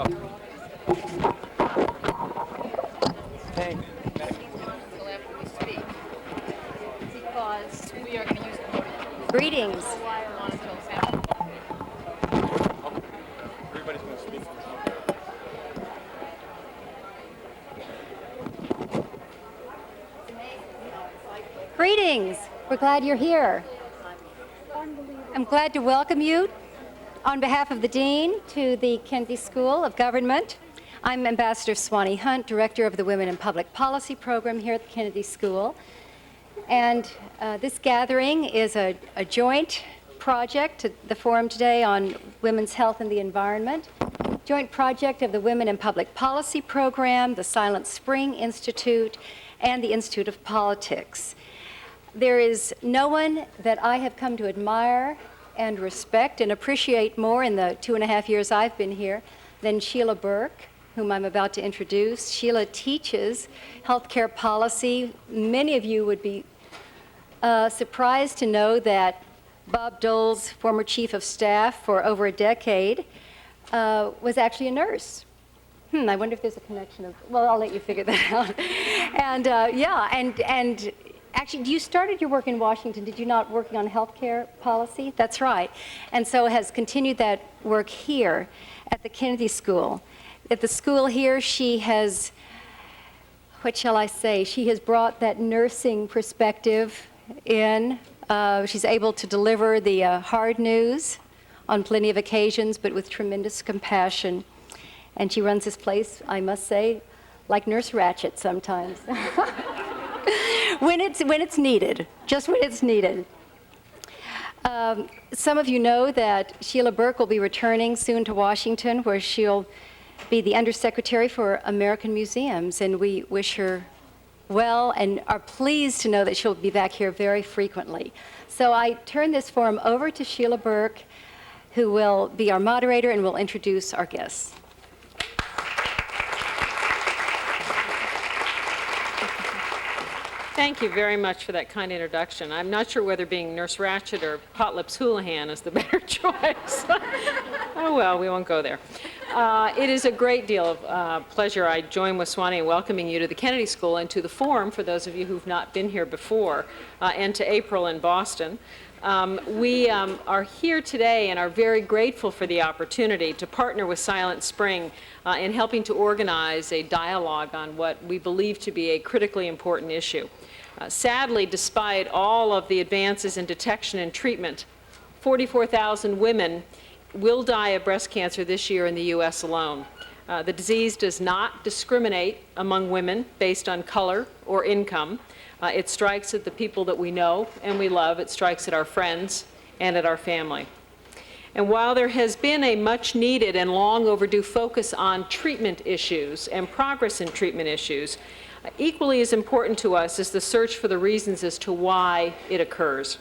Thank you. Until after we speak, because we are going to use the podium. Greetings. Want until this afternoon. Everybody's going to speak. Greetings. We're glad you're here. I'm glad to welcome you on behalf of the Dean to the Kennedy School of Government. I'm Ambassador Swanee Hunt, Director of the Women in Public Policy Program here at the Kennedy School. And this gathering is a joint project, the forum today on women's health and the environment, joint project of the Women in Public Policy Program, the Silent Spring Institute, and the Institute of Politics. There is no one that I have come to admire and respect and appreciate more in the 2.5 years I've been here than Sheila Burke, whom I'm about to introduce. Sheila teaches healthcare policy. Many of you would be surprised to know that Bob Dole's former chief of staff for over a decade was actually a nurse. I wonder if there's a connection. Well, I'll let you figure that out. And and actually, you started your work in Washington, did you not, working on healthcare policy? That's right. And so has continued that work here at the Kennedy School. At the school here, she has, what shall I say, she has brought that nursing perspective in. She's able to deliver the hard news on plenty of occasions, but with tremendous compassion. And she runs this place, I must say, like Nurse Ratched sometimes. when it's needed, just when it's needed. Some of you know that Sheila Burke will be returning soon to Washington, where she'll be the Undersecretary for American Museums, and we wish her well and are pleased to know that she'll be back here very frequently. So I turn this forum over to Sheila Burke, who will be our moderator and will introduce our guests. Thank you very much for that kind introduction. I'm not sure whether being Nurse Ratched or Potlips Houlihan is the better choice. Oh well, we won't go there. It is a great deal of pleasure. I join with Swanee in welcoming you to the Kennedy School and to the forum for those of you who've not been here before, and to April in Boston. We are here today and are very grateful for the opportunity to partner with Silent Spring in helping to organize a dialogue on what we believe to be a critically important issue. Sadly, despite all of the advances in detection and treatment, 44,000 women will die of breast cancer this year in the U.S. alone. The disease does not discriminate among women based on color or income. It strikes at the people that we know and we love. It strikes at our friends and at our family. And while there has been a much needed and long overdue focus on treatment issues and progress in treatment issues, equally as important to us is the search for the reasons as to why it occurs.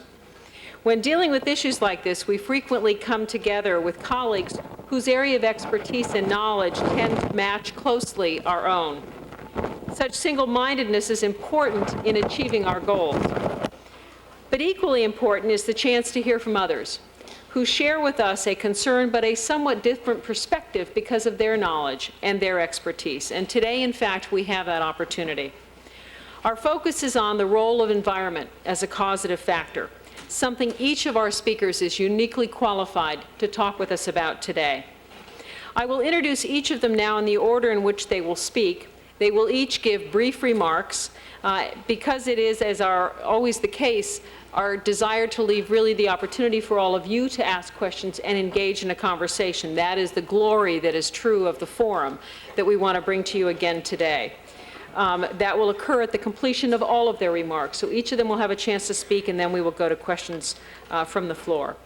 When dealing with issues like this, we frequently come together with colleagues whose area of expertise and knowledge tend to match closely our own. Such single-mindedness is important in achieving our goals. But equally important is the chance to hear from others who share with us a concern but a somewhat different perspective because of their knowledge and their expertise. And today, in fact, we have that opportunity. Our focus is on the role of environment as a causative factor, something each of our speakers is uniquely qualified to talk with us about today. I will introduce each of them now in the order in which they will speak. They will each give brief remarks because it is, as always the case, our desire to leave really the opportunity for all of you to ask questions and engage in a conversation. That is the glory that is true of the forum that we want to bring to you again today. That will occur at the completion of all of their remarks. So each of them will have a chance to speak, and then we will go to questions from the floor.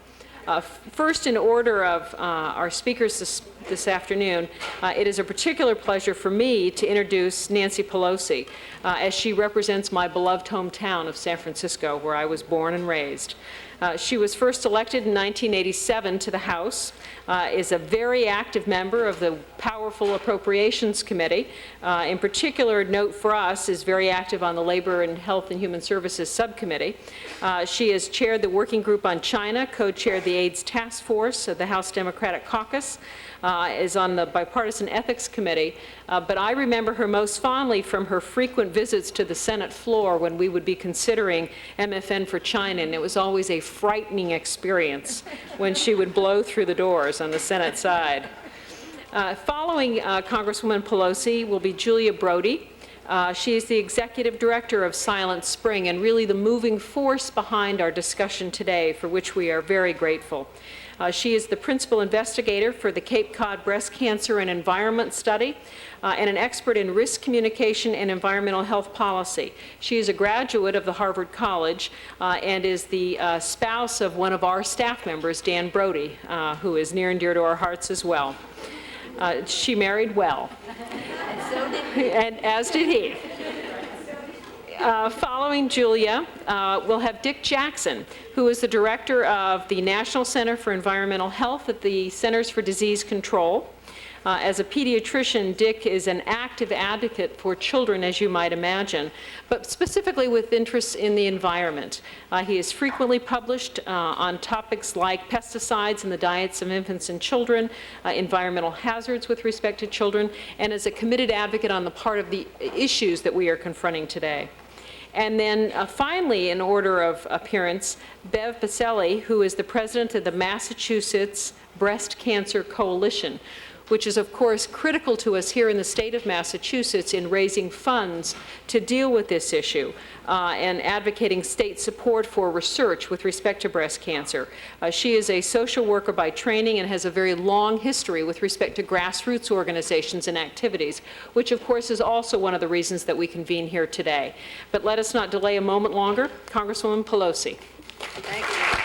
First, in order of our speakers this afternoon, it is a particular pleasure for me to introduce Nancy Pelosi, as she represents my beloved hometown of San Francisco, where I was born and raised. She was first elected in 1987 to the House, is a very active member of the powerful Appropriations Committee. In particular, note for us, is very active on the Labor and Health and Human Services Subcommittee. She has chaired the Working Group on China, co-chaired the AIDS Task Force of the House Democratic Caucus, is on the Bipartisan Ethics Committee, but I remember her most fondly from her frequent visits to the Senate floor when we would be considering MFN for China, and it was always a frightening experience when she would blow through the doors on the Senate side. Following Congresswoman Pelosi will be Julia Brody. She is the executive director of Silent Spring and really the moving force behind our discussion today, for which we are very grateful. She is the principal investigator for the Cape Cod Breast Cancer and Environment Study and an expert in risk communication and environmental health policy. She is a graduate of the Harvard College and is the spouse of one of our staff members, Dan Brody, who is near and dear to our hearts as well. She married well. And so did he. And as did he. Following Julia, we'll have Dick Jackson, who is the director of the National Center for Environmental Health at the Centers for Disease Control. As a pediatrician, Dick is an active advocate for children, as you might imagine, but specifically with interests in the environment. He is frequently published on topics like pesticides in the diets of infants and children, environmental hazards with respect to children, and is a committed advocate on the part of the issues that we are confronting today. And then finally, in order of appearance, Bev Pacelli, who is the president of the Massachusetts Breast Cancer Coalition, which is, of course, critical to us here in the state of Massachusetts in raising funds to deal with this issue and advocating state support for research with respect to breast cancer. She is a social worker by training and has a very long history with respect to grassroots organizations and activities, which, of course, is also one of the reasons that we convene here today. But let us not delay a moment longer. Congresswoman Pelosi. Thank you.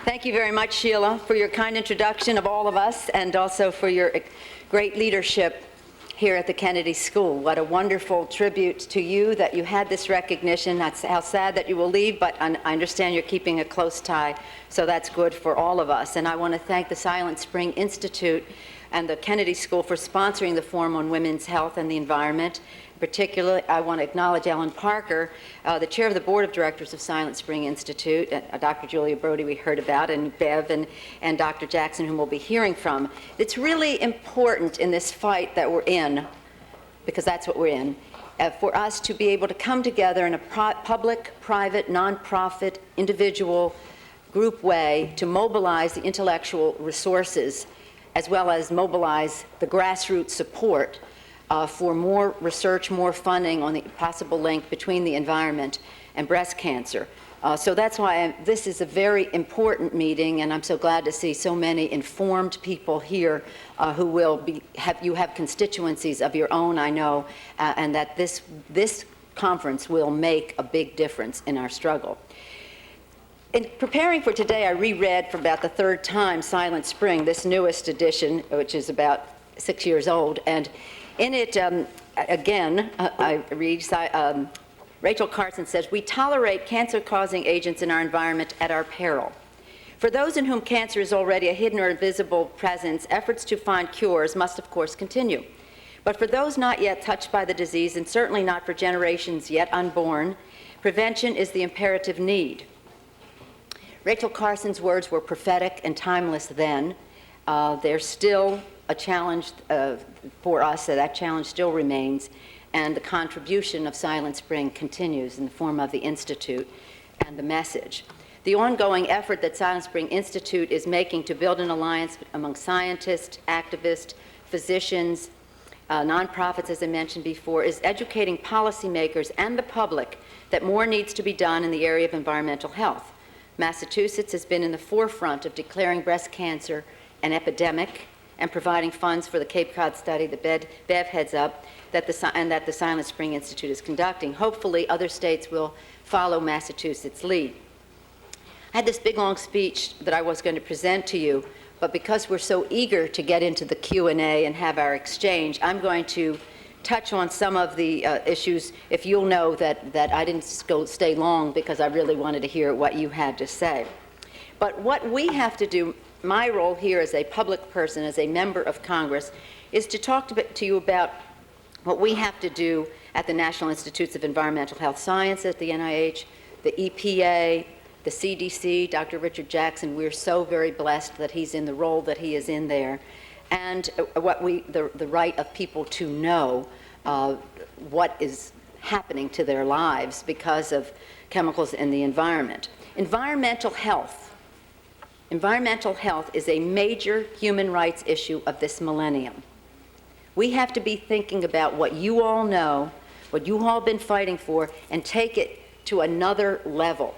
Thank you very much, Sheila, for your kind introduction of all of us and also for your great leadership here at the Kennedy School. What a wonderful tribute to you that you had this recognition. That's how sad that you will leave, but I understand you're keeping a close tie, so that's good for all of us. And I want to thank the Silent Spring Institute and the Kennedy School for sponsoring the Forum on Women's Health and the Environment. Particularly, I want to acknowledge Ellen Parker, the chair of the board of directors of Silent Spring Institute, Dr. Julia Brody we heard about, and Bev and Dr. Jackson, whom we'll be hearing from. It's really important in this fight that we're in, because that's what we're in, for us to be able to come together in a public, private, nonprofit, individual, group way to mobilize the intellectual resources as well as mobilize the grassroots support for more research, more funding on the possible link between the environment and breast cancer. So that's why this is a very important meeting, and I'm so glad to see so many informed people here who will you have constituencies of your own, I know, and that this conference will make a big difference in our struggle. In preparing for today, I reread for about the third time Silent Spring, this newest edition, which is about 6 years old, and in it, again, I read, Rachel Carson says, "We tolerate cancer-causing agents in our environment at our peril. For those in whom cancer is already a hidden or invisible presence, efforts to find cures must, of course, continue. But for those not yet touched by the disease, and certainly not for generations yet unborn, prevention is the imperative need." Rachel Carson's words were prophetic and timeless then. They're still a challenge for us, so that challenge still remains, and the contribution of Silent Spring continues in the form of the Institute and the message. The ongoing effort that Silent Spring Institute is making to build an alliance among scientists, activists, physicians, nonprofits, as I mentioned before, is educating policymakers and the public that more needs to be done in the area of environmental health. Massachusetts has been in the forefront of declaring breast cancer an epidemic and providing funds for the Cape Cod study that Bev heads up that the Silent Spring Institute is conducting. Hopefully, other states will follow Massachusetts' lead. I had this big, long speech that I was going to present to you, but because we're so eager to get into the Q&A and have our exchange, I'm going to touch on some of the issues, if you'll know that I didn't stay long because I really wanted to hear what you had to say. But what we have to do, my role here as a public person, as a member of Congress, is to talk to you about what we have to do at the National Institutes of Environmental Health Science at the NIH, the EPA, the CDC, Dr. Richard Jackson. We're so very blessed that he's in the role that he is in there. And the right of people to know what is happening to their lives because of chemicals in the environment. Environmental health is a major human rights issue of this millennium. We have to be thinking about what you all know, what you all been fighting for, and take it to another level.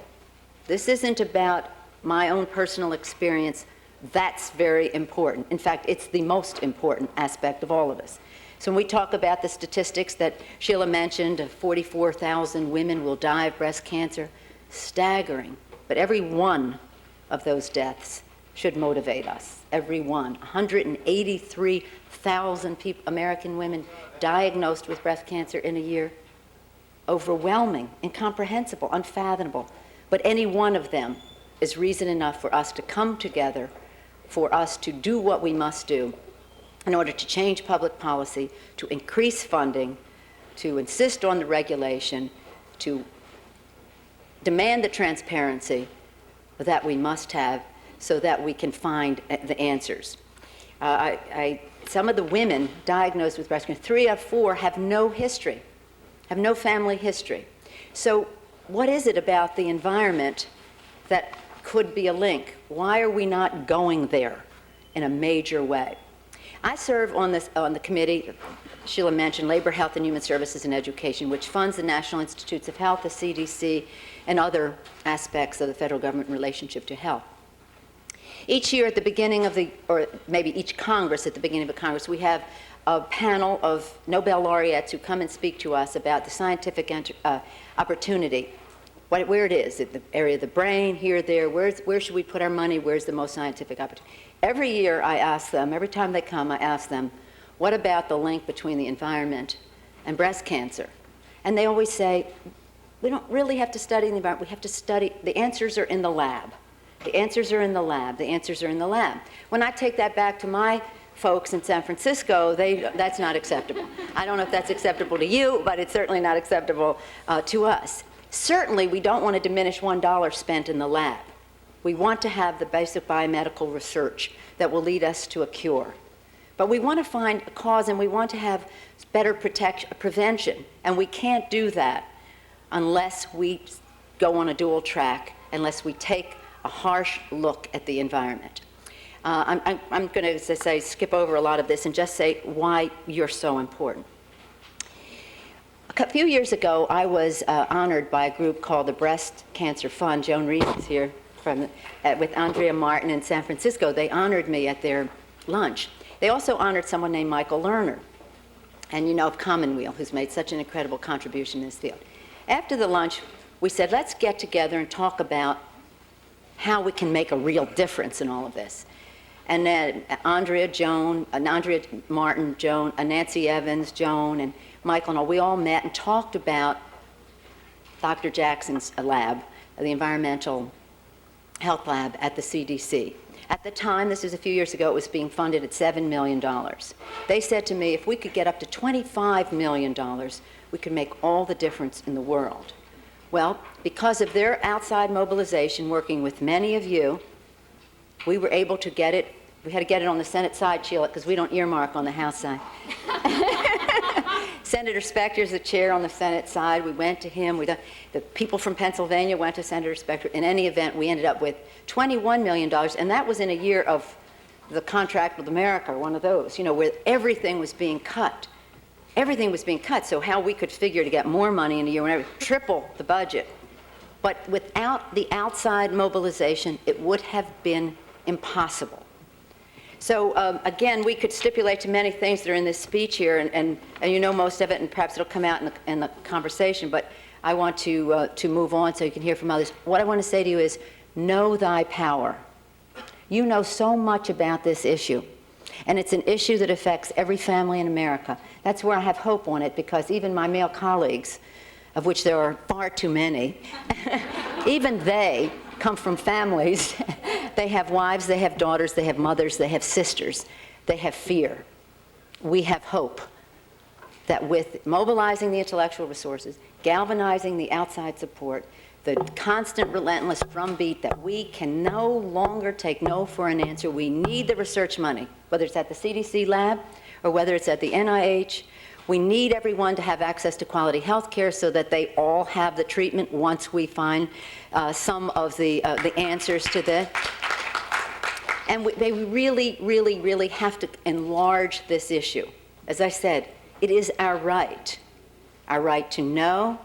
This isn't about my own personal experience. That's very important. In fact, it's the most important aspect of all of us. So when we talk about the statistics that Sheila mentioned, 44,000 women will die of breast cancer, staggering. But every one of those deaths should motivate us, every one. 183,000 American women diagnosed with breast cancer in a year. Overwhelming, incomprehensible, unfathomable. But any one of them is reason enough for us to come together, for us to do what we must do in order to change public policy, to increase funding, to insist on the regulation, to demand the transparency that we must have so that we can find the answers. Some of the women diagnosed with breast cancer, 3 out of 4 have no history, have no family history. So what is it about the environment that could be a link? Why are we not going there in a major way? I serve on the committee, Sheila mentioned, Labor, Health and Human Services and Education, which funds the National Institutes of Health, the CDC, and other aspects of the federal government relationship to health. Each year at the beginning of or maybe each Congress, at the beginning of a Congress, we have a panel of Nobel laureates who come and speak to us about the scientific opportunity, where it is, in the area of the brain, here, there, where should we put our money, where's the most scientific opportunity. Every year I ask them, every time they come, I ask them, what about the link between the environment and breast cancer? And they always say, we don't really have to study the environment, we have to study, the answers are in the lab. The answers are in the lab, the answers are in the lab. When I take that back to my folks in San Francisco, that's not acceptable. I don't know if that's acceptable to you, but it's certainly not acceptable to us. Certainly, we don't want to diminish $1 spent in the lab. We want to have the basic biomedical research that will lead us to a cure. But we want to find a cause, and we want to have better prevention. And we can't do that unless we go on a dual track, unless we take a harsh look at the environment. I'm going to, as I say, skip over a lot of this and just say why you're so important. A few years ago, I was honored by a group called the Breast Cancer Fund. Joan Reed is here with Andrea Martin in San Francisco. They honored me at their lunch. They also honored someone named Michael Lerner, and you know of Commonweal, who's made such an incredible contribution in this field. Andrea, the lunch, we said, let's get together and talk about how we can make a real difference in all of this. And then Andrea Martin, Joan, Nancy Evans, Joan, and Michael and all, we all met and talked about Dr. Jackson's lab, the Environmental Health Lab at the CDC. At the time, this was a few years ago, it was being funded at $7 million. They said to me, if we could get up to $25 million, we could make all the difference in the world. Well, because of their outside mobilization, working with many of you, we were able to get it. We had to get it on the Senate side, Sheila, because we don't earmark on the House side. Senator Specter's the chair on the Senate side. We went to him. The people from Pennsylvania went to Senator Specter. In any event, we ended up with $21 million, and that was in a year of the Contract with America, one of those, you know, where everything was being cut. Everything was being cut, so how we could figure to get more money in a year, whenever, triple the budget. But without the outside mobilization, it would have been impossible. So again, we could stipulate to many things that are in this speech here, and you know most of it, and perhaps it'll come out in the conversation, but I want to move on so you can hear from others. What I want to say to you is, know thy power. You know so much about this issue, and it's an issue that affects every family in America. That's where I have hope on it, because even my male colleagues, of which there are far too many, even they come from families. They have wives, they have daughters, they have mothers, they have sisters, they have fear. We have hope that with mobilizing the intellectual resources, galvanizing the outside support, the constant, relentless drumbeat that we can no longer take no for an answer. We need the research money, whether it's at the CDC lab or whether it's at the NIH. We need everyone to have access to quality health care so that they all have the treatment once we find some of the answers to this. And they really, really, really have to enlarge this issue. As I said, it is our right to know,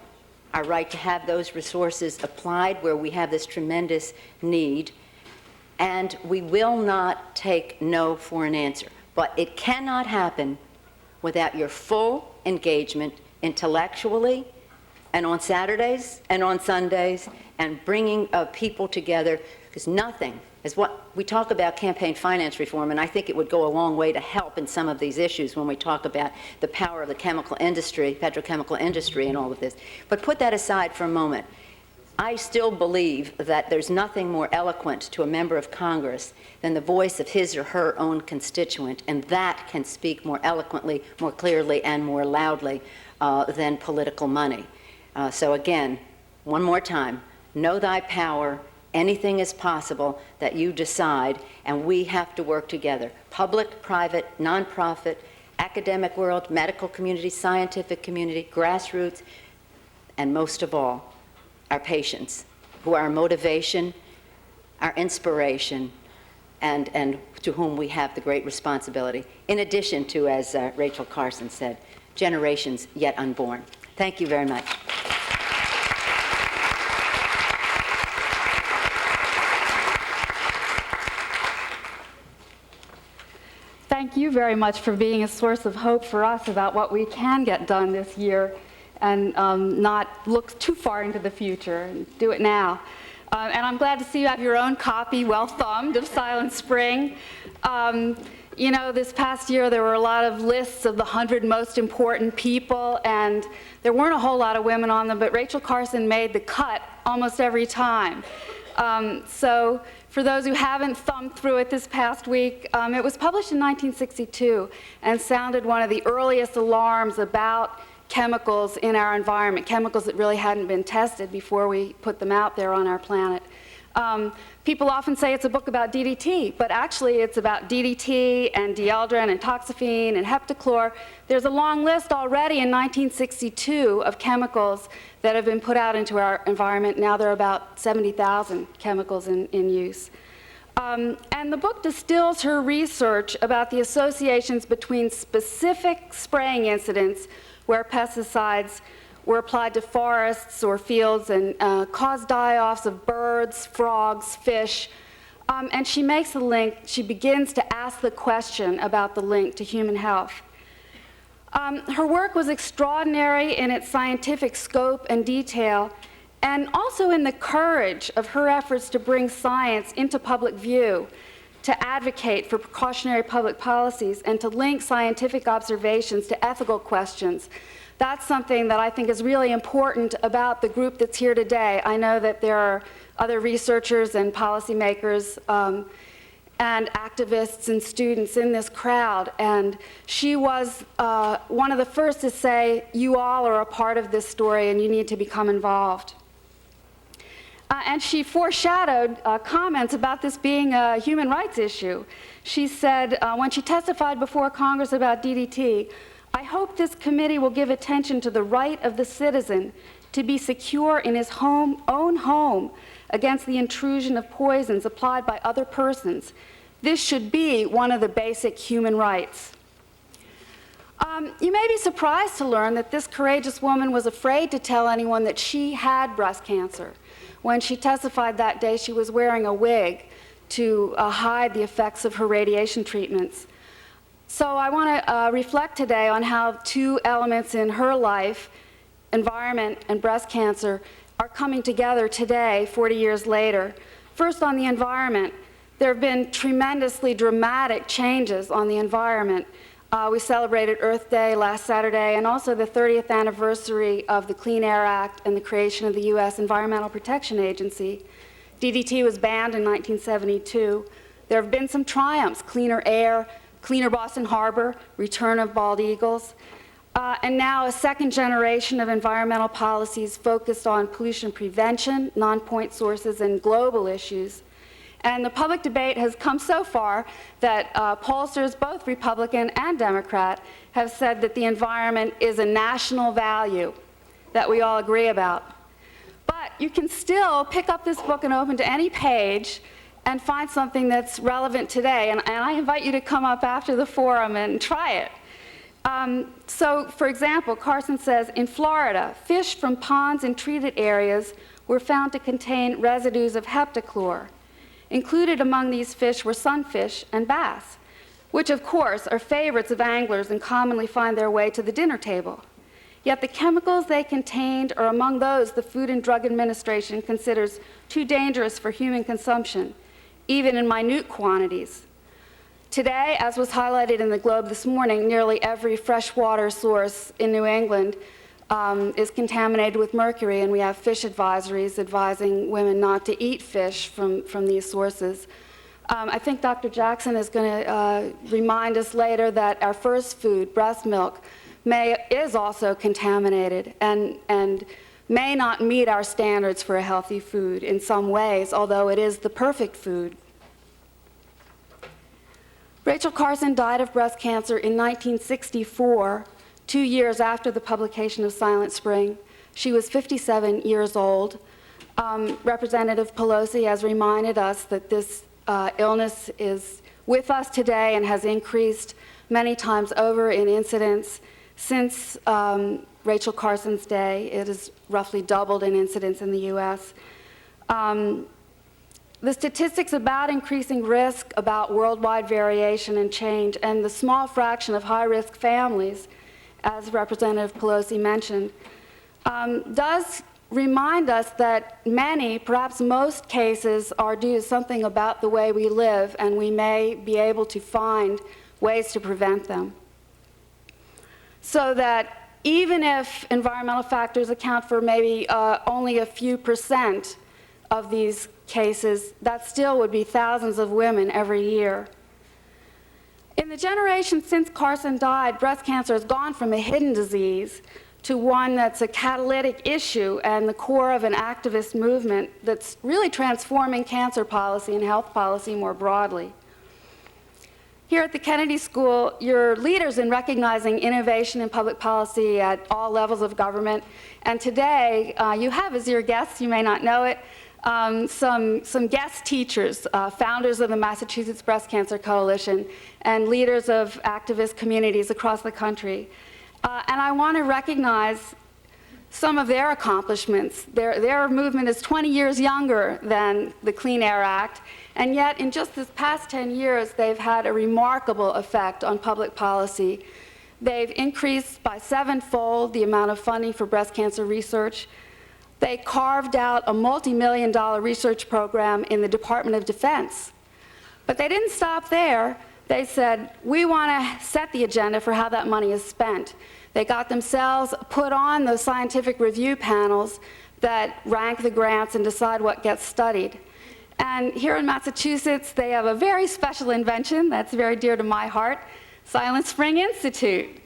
our right to have those resources applied where we have this tremendous need, and we will not take no for an answer. But it cannot happen without your full engagement intellectually and on Saturdays and on Sundays and bringing people together, because nothing is what we talk about campaign finance reform, and I think it would go a long way to help in some of these issues when we talk about the power of the chemical industry, petrochemical industry and all of this. But put that aside for a moment. I still believe that there's nothing more eloquent to a member of Congress than the voice of his or her own constituent, and that can speak more eloquently, more clearly, and more loudly than political money. So again, one more time, know thy power. Anything is possible that you decide, and we have to work together. Public, private, nonprofit, academic world, medical community, scientific community, grassroots, and most of all, our patients, who are our motivation, our inspiration, and to whom we have the great responsibility, in addition to, as Rachel Carson said, generations yet unborn. Thank you very much. Thank you very much for being a source of hope for us about what we can get done this year and not look too far into the future and do it now. And I'm glad to see you have your own copy, well thumbed, of Silent Spring. You know, this past year there were a lot of lists of the 100 most important people, and there weren't a whole lot of women on them, but Rachel Carson made the cut almost every time. So for those who haven't thumbed through it this past week, it was published in 1962 and sounded one of the earliest alarms about chemicals in our environment, chemicals that really hadn't been tested before we put them out there on our planet. People often say it's a book about DDT, but actually it's about DDT and dieldrin and toxaphene and heptachlor. There's a long list already in 1962 of chemicals that have been put out into our environment. Now there are about 70,000 chemicals in use. And the book distills her research about the associations between specific spraying incidents where pesticides were applied to forests or fields and caused die-offs of birds, frogs, fish. And she makes a link. She begins to ask the question about the link to human health. Her work was extraordinary in its scientific scope and detail, and also in the courage of her efforts to bring science into public view, to advocate for precautionary public policies, and to link scientific observations to ethical questions. That's something that I think is really important about the group that's here today. I know that there are other researchers and policymakers and activists and students in this crowd, and she was one of the first to say, you all are a part of this story and you need to become involved. And she foreshadowed comments about this being a human rights issue. She said, when she testified before Congress about DDT, I hope this committee will give attention to the right of the citizen to be secure in his own home against the intrusion of poisons applied by other persons. This should be one of the basic human rights. You may be surprised to learn that this courageous woman was afraid to tell anyone that she had breast cancer. When she testified that day, she was wearing a wig to hide the effects of her radiation treatments. So I want to reflect today on how two elements in her life, environment and breast cancer, are coming together today, 40 years later. First, on the environment, there have been tremendously dramatic changes on the environment. We celebrated Earth Day last Saturday, and also the 30th anniversary of the Clean Air Act and the creation of the U.S. Environmental Protection Agency. DDT was banned in 1972. There have been some triumphs: cleaner air, cleaner Boston Harbor, return of bald eagles, and now a second generation of environmental policies focused on pollution prevention, non-point sources, and global issues. And the public debate has come so far that pollsters, both Republican and Democrat, have said that the environment is a national value that we all agree about. But you can still pick up this book and open to any page and find something that's relevant today. And I invite you to come up after the forum and try it. So, for example, Carson says, in Florida, fish from ponds and treated areas were found to contain residues of heptachlor. Included among these fish were sunfish and bass, which of course are favorites of anglers and commonly find their way to the dinner table. Yet the chemicals they contained are among those the Food and Drug Administration considers too dangerous for human consumption, even in minute quantities. Today, as was highlighted in the Globe this morning, nearly every freshwater source in New England is contaminated with mercury, and we have fish advisories advising women not to eat fish from these sources. I think Dr. Jackson is going to remind us later that our first food, breast milk, is also contaminated and may not meet our standards for a healthy food in some ways, although it is the perfect food. Rachel Carson died of breast cancer in 1964, 2 years after the publication of Silent Spring. She was 57 years old. Representative Pelosi has reminded us that this illness is with us today and has increased many times over in incidence since Rachel Carson's day. It has roughly doubled in incidence in the U.S. The statistics about increasing risk, about worldwide variation and change, and the small fraction of high-risk families, as Representative Pelosi mentioned, does remind us that many, perhaps most cases are due to something about the way we live, and we may be able to find ways to prevent them. So that even if environmental factors account for maybe only a few % of these cases, that still would be thousands of women every year. In the generation since Carson died, breast cancer has gone from a hidden disease to one that's a catalytic issue and the core of an activist movement that's really transforming cancer policy and health policy more broadly. Here at the Kennedy School, you're leaders in recognizing innovation in public policy at all levels of government. And today, you have as your guests, you may not know it, some guest teachers, founders of the Massachusetts Breast Cancer Coalition, and leaders of activist communities across the country. And I want to recognize some of their accomplishments. Their movement is 20 years younger than the Clean Air Act, and yet in just this past 10 years, they've had a remarkable effect on public policy. They've increased by 7-fold the amount of funding for breast cancer research. They carved out a multi-million-dollar research program in the Department of Defense. But they didn't stop there. They said, we want to set the agenda for how that money is spent. They got themselves put on those scientific review panels that rank the grants and decide what gets studied. And here in Massachusetts, they have a very special invention that's very dear to my heart, Silent Spring Institute.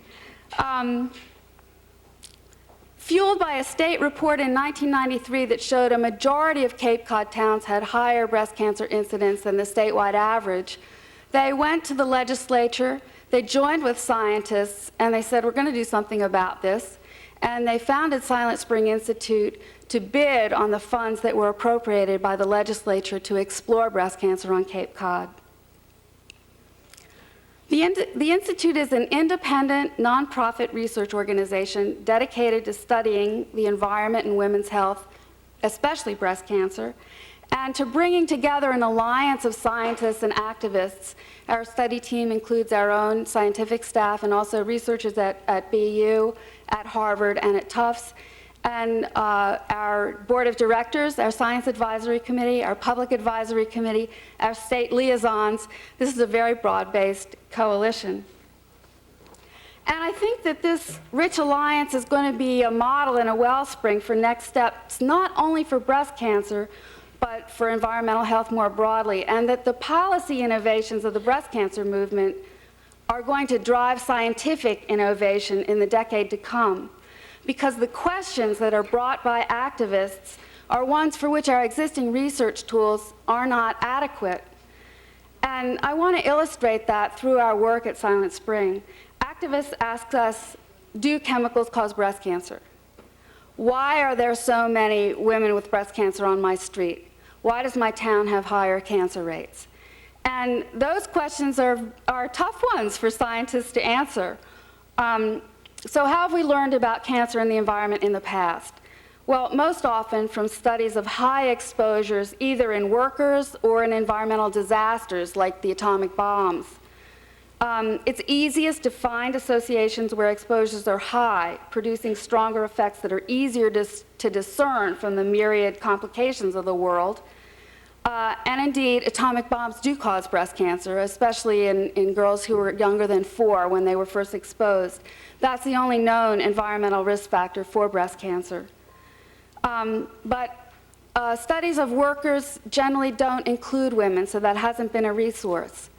Fueled by a state report in 1993 that showed a majority of Cape Cod towns had higher breast cancer incidence than the statewide average, they went to the legislature, they joined with scientists, and they said, we're going to do something about this. And they founded Silent Spring Institute to bid on the funds that were appropriated by the legislature to explore breast cancer on Cape Cod. The Institute is an independent, nonprofit research organization dedicated to studying the environment and women's health, especially breast cancer, and to bringing together an alliance of scientists and activists. Our study team includes our own scientific staff and also researchers at BU, at Harvard, and at Tufts. And our board of directors, our science advisory committee, our public advisory committee, our state liaisons. This is a very broad-based coalition. And I think that this rich alliance is going to be a model and a wellspring for next steps, not only for breast cancer, but for environmental health more broadly, and that the policy innovations of the breast cancer movement are going to drive scientific innovation in the decade to come, because the questions that are brought by activists are ones for which our existing research tools are not adequate. And I want to illustrate that through our work at Silent Spring. Activists ask us, do chemicals cause breast cancer? Why are there so many women with breast cancer on my street? Why does my town have higher cancer rates? And those questions are tough ones for scientists to answer. So how have we learned about cancer and the environment in the past? Well, most often from studies of high exposures, either in workers or in environmental disasters like the atomic bombs. It's easiest to find associations where exposures are high, producing stronger effects that are easier to discern from the myriad complications of the world. And indeed, atomic bombs do cause breast cancer, especially in girls who were younger than 4 when they were first exposed. That's the only known environmental risk factor for breast cancer. But studies of workers generally don't include women, so that hasn't been a resource.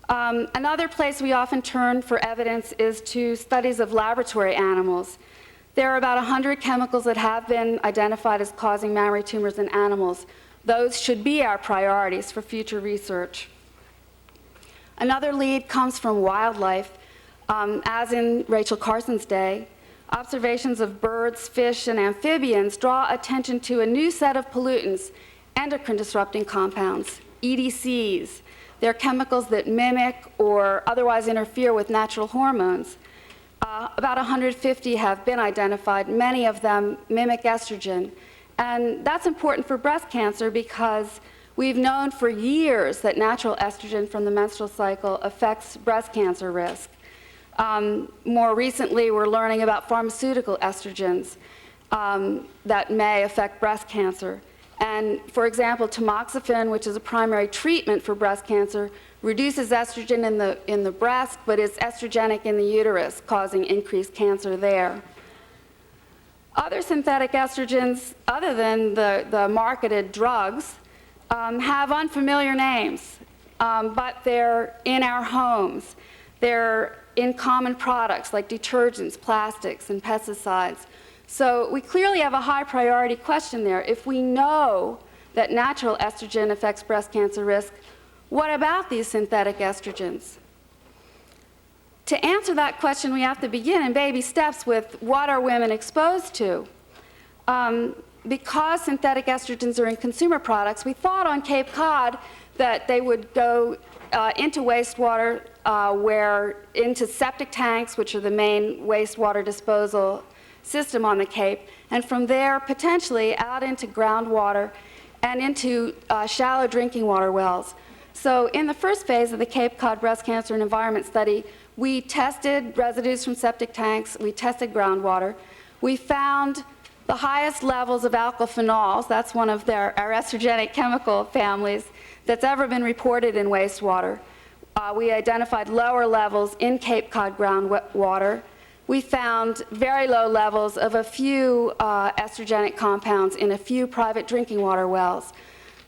Another place we often turn for evidence is to studies of laboratory animals. There are about 100 chemicals that have been identified as causing mammary tumors in animals. Those should be our priorities for future research. Another lead comes from wildlife, as in Rachel Carson's day. Observations of birds, fish, and amphibians draw attention to a new set of pollutants, endocrine-disrupting compounds, EDCs. They're chemicals that mimic or otherwise interfere with natural hormones. About 150 have been identified. Many of them mimic estrogen. And that's important for breast cancer because we've known for years that natural estrogen from the menstrual cycle affects breast cancer risk. More recently, we're learning about pharmaceutical estrogens that may affect breast cancer. And for example, tamoxifen, which is a primary treatment for breast cancer, reduces estrogen in the breast, but is estrogenic in the uterus, causing increased cancer there. Other synthetic estrogens, other than the marketed drugs, have unfamiliar names, but they're in our homes. They're in common products like detergents, plastics, and pesticides. So we clearly have a high priority question there. If we know that natural estrogen affects breast cancer risk, what about these synthetic estrogens? To answer that question, we have to begin in baby steps with what are women exposed to? Because synthetic estrogens are in consumer products, we thought on Cape Cod that they would go into wastewater, into septic tanks, which are the main wastewater disposal system on the Cape, and from there potentially out into groundwater and into shallow drinking water wells. So in the first phase of the Cape Cod Breast Cancer and Environment Study, we tested residues from septic tanks, we tested groundwater. We found the highest levels of alkyl-phenols, that's one of our estrogenic chemical families, that's ever been reported in wastewater. We identified lower levels in Cape Cod groundwater. We found very low levels of a few estrogenic compounds in a few private drinking water wells.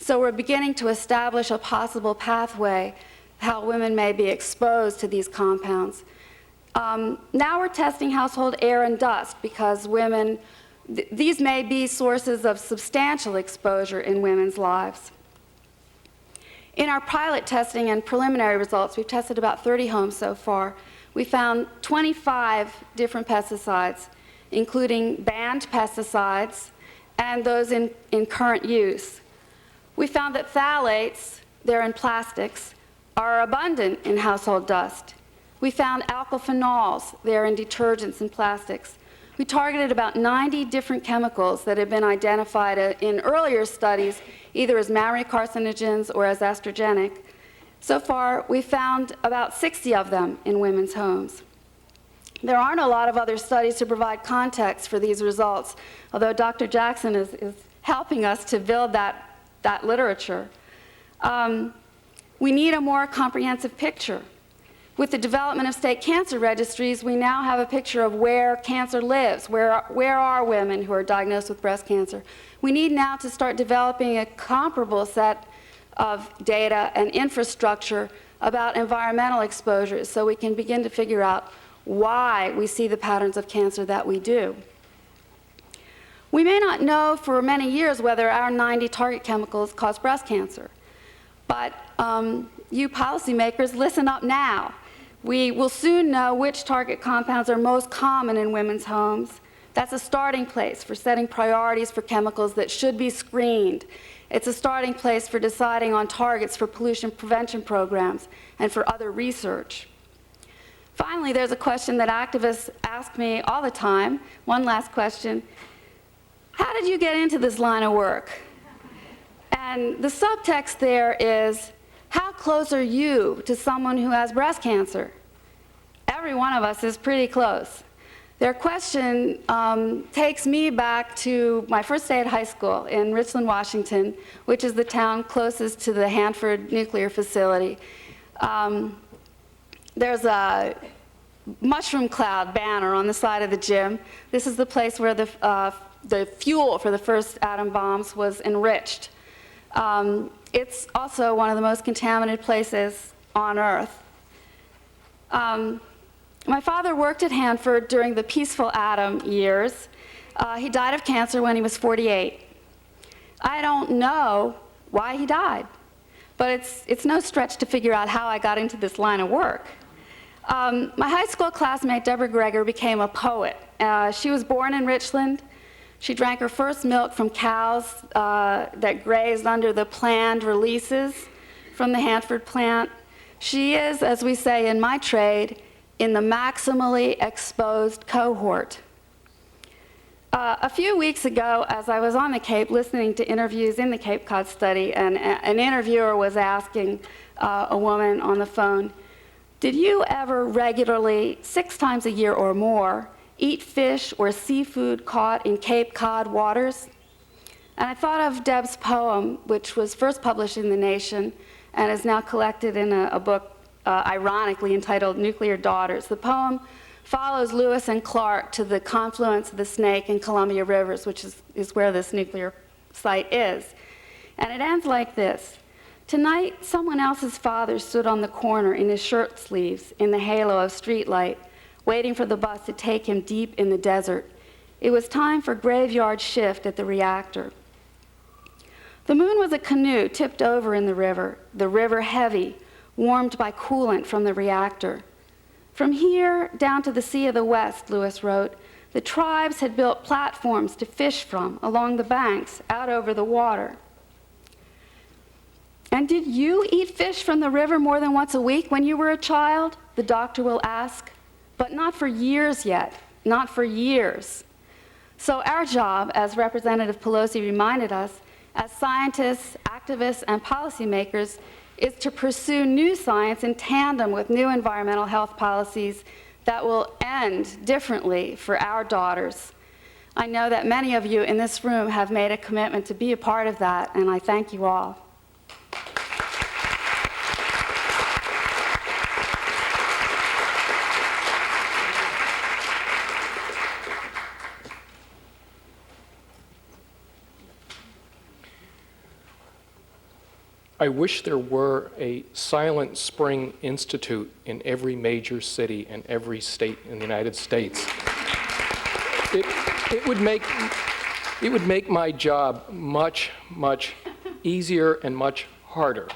So we're beginning to establish a possible pathway how women may be exposed to these compounds. Now we're testing household air and dust because women, these may be sources of substantial exposure in women's lives. In our pilot testing and preliminary results, we've tested about 30 homes so far. We found 25 different pesticides, including banned pesticides and those in current use. We found that phthalates, they're in plastics, are abundant in household dust. We found alkyl-phenols, they're in detergents and plastics. We targeted about 90 different chemicals that had been identified in earlier studies, either as mammary carcinogens or as estrogenic. So far, we found about 60 of them in women's homes. There aren't a lot of other studies to provide context for these results, although Dr. Jackson is helping us to build that literature. We need a more comprehensive picture. With the development of state cancer registries, we now have a picture of where cancer lives. Where are women who are diagnosed with breast cancer? We need now to start developing a comparable set of data and infrastructure about environmental exposures so we can begin to figure out why we see the patterns of cancer that we do. We may not know for many years whether our 90 target chemicals cause breast cancer, but you policymakers, listen up now. We will soon know which target compounds are most common in women's homes. That's a starting place for setting priorities for chemicals that should be screened. It's a starting place for deciding on targets for pollution prevention programs and for other research. Finally, there's a question that activists ask me all the time. One last question. How did you get into this line of work? And the subtext there is, how close are you to someone who has breast cancer? Every one of us is pretty close. Their question takes me back to my first day at high school in Richland, Washington, which is the town closest to the Hanford nuclear facility. There's a mushroom cloud banner on the side of the gym. This is the place where the fuel for the first atom bombs was enriched. It's also one of the most contaminated places on Earth. My father worked at Hanford during the peaceful atom years. He died of cancer when he was 48. I don't know why he died, but it's no stretch to figure out how I got into this line of work. My high school classmate, Deborah Greger, became a poet. She was born in Richland. She drank her first milk from cows that grazed under the planned releases from the Hanford plant. She is, as we say in my trade, in the maximally exposed cohort. A few weeks ago, as I was on the Cape listening to interviews in the Cape Cod study, and an interviewer was asking a woman on the phone, did you ever regularly, 6 times a year or more, eat fish or seafood caught in Cape Cod waters? And I thought of Deb's poem, which was first published in The Nation and is now collected in a book ironically entitled Nuclear Daughters. The poem follows Lewis and Clark to the confluence of the Snake and Columbia Rivers, which is where this nuclear site is. And it ends like this. Tonight, someone else's father stood on the corner in his shirt sleeves in the halo of streetlight, waiting for the bus to take him deep in the desert. It was time for graveyard shift at the reactor. The moon was a canoe tipped over in the river heavy, warmed by coolant from the reactor. From here down to the Sea of the West, Lewis wrote, the tribes had built platforms to fish from along the banks, out over the water. And did you eat fish from the river more than once a week when you were a child? The doctor will ask. But not for years yet, not for years. So our job, as Representative Pelosi reminded us, as scientists, activists, and policymakers, is to pursue new science in tandem with new environmental health policies that will end differently for our daughters. I know that many of you in this room have made a commitment to be a part of that, and I thank you all. I wish there were a Silent Spring Institute in every major city and every state in the United States. It would make my job much, much easier and much harder.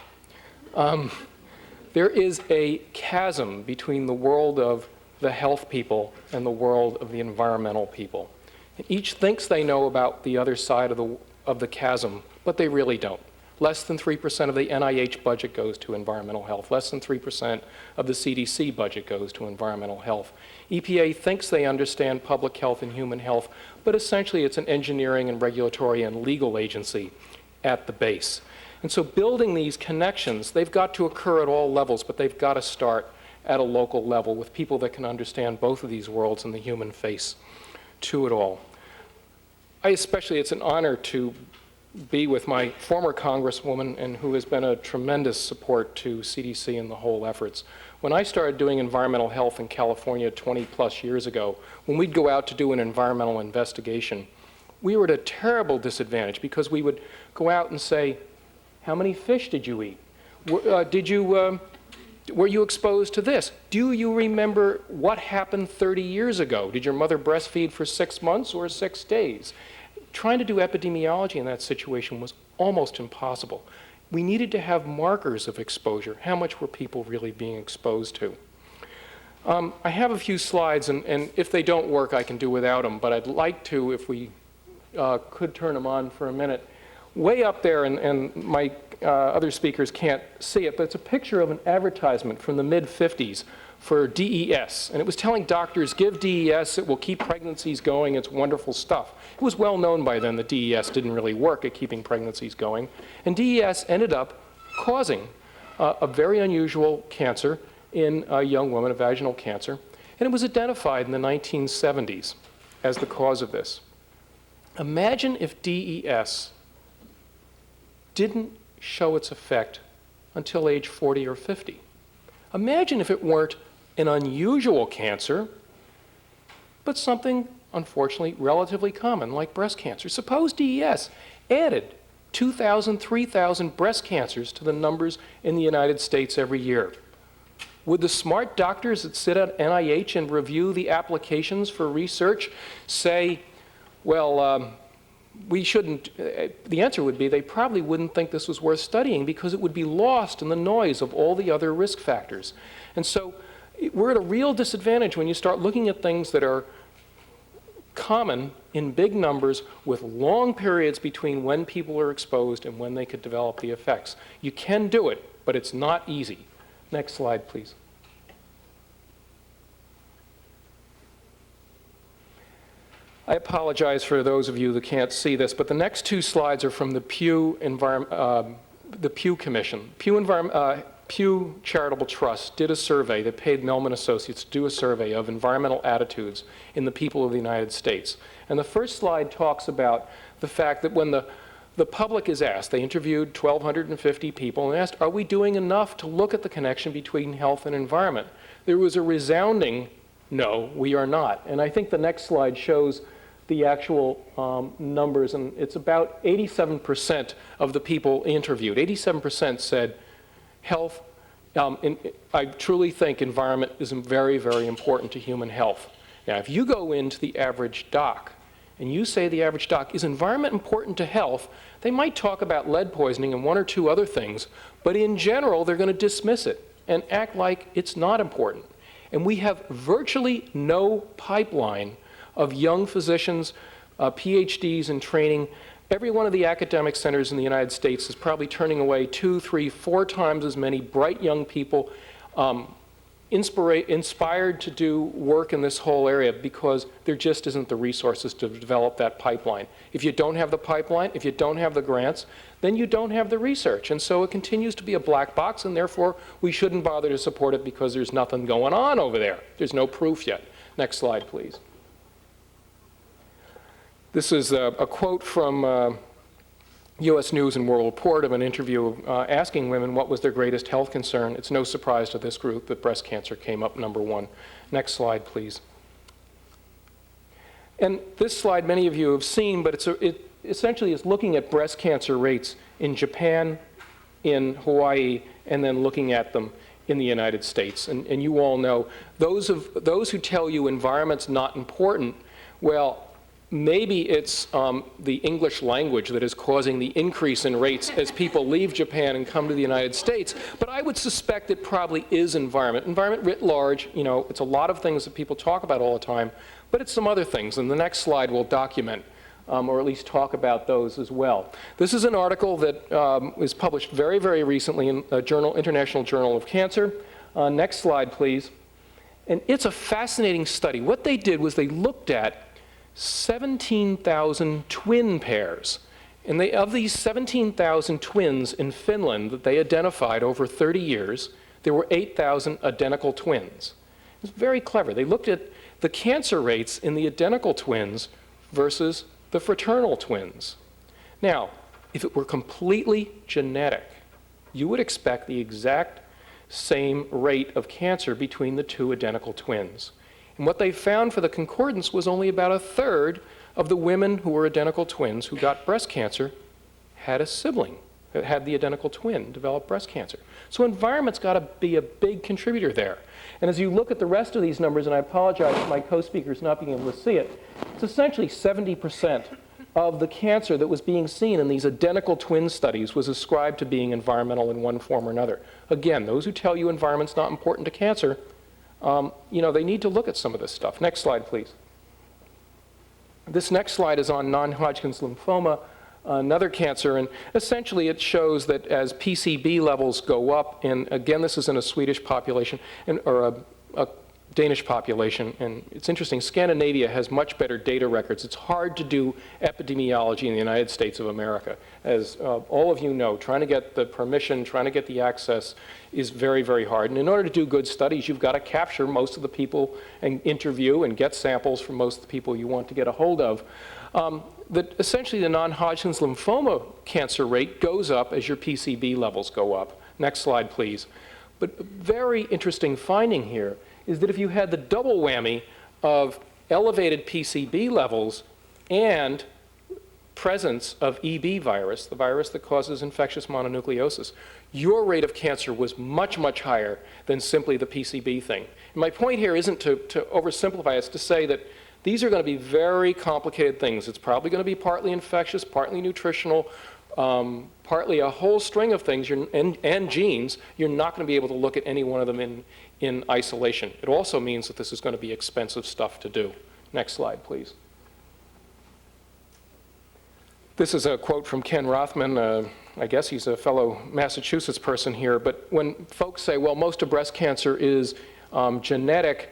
There is a chasm between the world of the health people and the world of the environmental people. And each thinks they know about the other side of the chasm, but they really don't. Less than 3% of the NIH budget goes to environmental health. Less than 3% of the CDC budget goes to environmental health. EPA thinks they understand public health and human health, but essentially it's an engineering and regulatory and legal agency at the base. And so building these connections, they've got to occur at all levels, but they've got to start at a local level with people that can understand both of these worlds and the human face to it all. It's an honor to be with my former congresswoman and who has been a tremendous support to CDC and the whole efforts. When I started doing environmental health in California 20 plus years ago, when we'd go out to do an environmental investigation, we were at a terrible disadvantage because we would go out and say, how many fish did you eat? Were you exposed to this? Do you remember what happened 30 years ago? Did your mother breastfeed for 6 months or 6 days? Trying to do epidemiology in that situation was almost impossible. We needed to have markers of exposure. How much were people really being exposed to? I have a few slides, and if they don't work, I can do without them, but I'd like to, if we could turn them on for a minute. Way up there, and my other speakers can't see it, but it's a picture of an advertisement from the mid-50s for DES. And it was telling doctors, give DES, it will keep pregnancies going, it's wonderful stuff. It was well known by then that DES didn't really work at keeping pregnancies going. And DES ended up causing a very unusual cancer in a young woman, a vaginal cancer. And it was identified in the 1970s as the cause of this. Imagine if DES didn't show its effect until age 40 or 50. Imagine if it weren't an unusual cancer, but something, unfortunately, relatively common, like breast cancer. Suppose DES added 2,000, 3,000 breast cancers to the numbers in the United States every year. Would the smart doctors that sit at NIH and review the applications for research say, well, we shouldn't, the answer would be they probably wouldn't think this was worth studying because it would be lost in the noise of all the other risk factors. And so we're at a real disadvantage when you start looking at things that are common in big numbers with long periods between when people are exposed and when they could develop the effects. You can do it, but it's not easy. Next slide, please. I apologize for those of you that can't see this, but the next two slides are from the Pew Commission. Pew Charitable Trust did a survey. They paid Mellman Associates to do a survey of environmental attitudes in the people of the United States. And the first slide talks about the fact that when the public is asked, they interviewed 1,250 people and asked, are we doing enough to look at the connection between health and environment? There was a resounding, no, we are not. And I think the next slide shows the actual numbers, and it's about 87% of the people interviewed. 87% said health, I truly think environment is very, very important to human health. Now, if you go into the average doc and you say the average doc, is environment important to health? They might talk about lead poisoning and one or two other things, but in general, they're going to dismiss it and act like it's not important. And we have virtually no pipeline of young physicians, PhDs in training. Every one of the academic centers in the United States is probably turning away 2, 3, 4 times as many bright young people inspired to do work in this whole area because there just isn't the resources to develop that pipeline. If you don't have the pipeline, if you don't have the grants, then you don't have the research. And so it continues to be a black box, and therefore we shouldn't bother to support it because there's nothing going on over there. There's no proof yet. Next slide, please. This is a quote from U.S. News and World Report of an interview asking women what was their greatest health concern. It's no surprise to this group that breast cancer came up #1. Next slide, please. And this slide many of you have seen, but it essentially is looking at breast cancer rates in Japan, in Hawaii, and then looking at them in the United States. And you all know, those who tell you environment's not important, well, maybe it's the English language that is causing the increase in rates as people leave Japan and come to the United States. But I would suspect it probably is environment. Environment writ large, you know, it's a lot of things that people talk about all the time, but it's some other things. And the next slide will document, or at least talk about those as well. This is an article that was published very, very recently in a journal, International Journal of Cancer. Next slide, please. And it's a fascinating study. What they did was they looked at 17,000 twin pairs. And of these 17,000 twins in Finland that they identified over 30 years, there were 8,000 identical twins. It's very clever. They looked at the cancer rates in the identical twins versus the fraternal twins. Now, if it were completely genetic, you would expect the exact same rate of cancer between the two identical twins. And what they found for the concordance was only about 1/3 of the women who were identical twins who got breast cancer had a sibling that had the identical twin develop breast cancer. So environment's got to be a big contributor there. And as you look at the rest of these numbers, and I apologize for my co-speakers not being able to see it, it's essentially 70% of the cancer that was being seen in these identical twin studies was ascribed to being environmental in one form or another. Again, those who tell you environment's not important to cancer, they need to look at some of this stuff. Next slide, please. This next slide is on non-Hodgkin's lymphoma, another cancer, and essentially it shows that as PCB levels go up, and again, this is in a Swedish population, or a Danish population, and it's interesting, Scandinavia has much better data records. It's hard to do epidemiology in the United States of America. As all of you know, trying to get the permission, trying to get the access is very, very hard. And in order to do good studies, you've got to capture most of the people and interview and get samples from most of the people you want to get a hold of. Essentially, the non-Hodgkin's lymphoma cancer rate goes up as your PCB levels go up. Next slide, please. But a very interesting finding here is that if you had the double whammy of elevated PCB levels and presence of EB virus, the virus that causes infectious mononucleosis, your rate of cancer was much, much higher than simply the PCB thing. And my point here isn't to oversimplify, it's to say that these are going to be very complicated things. It's probably going to be partly infectious, partly nutritional, partly a whole string of things and genes. You're not going to be able to look at any one of them in isolation. It also means that this is going to be expensive stuff to do. Next slide, please. This is a quote from Ken Rothman. I guess he's a fellow Massachusetts person here. But when folks say, well, most of breast cancer is genetic,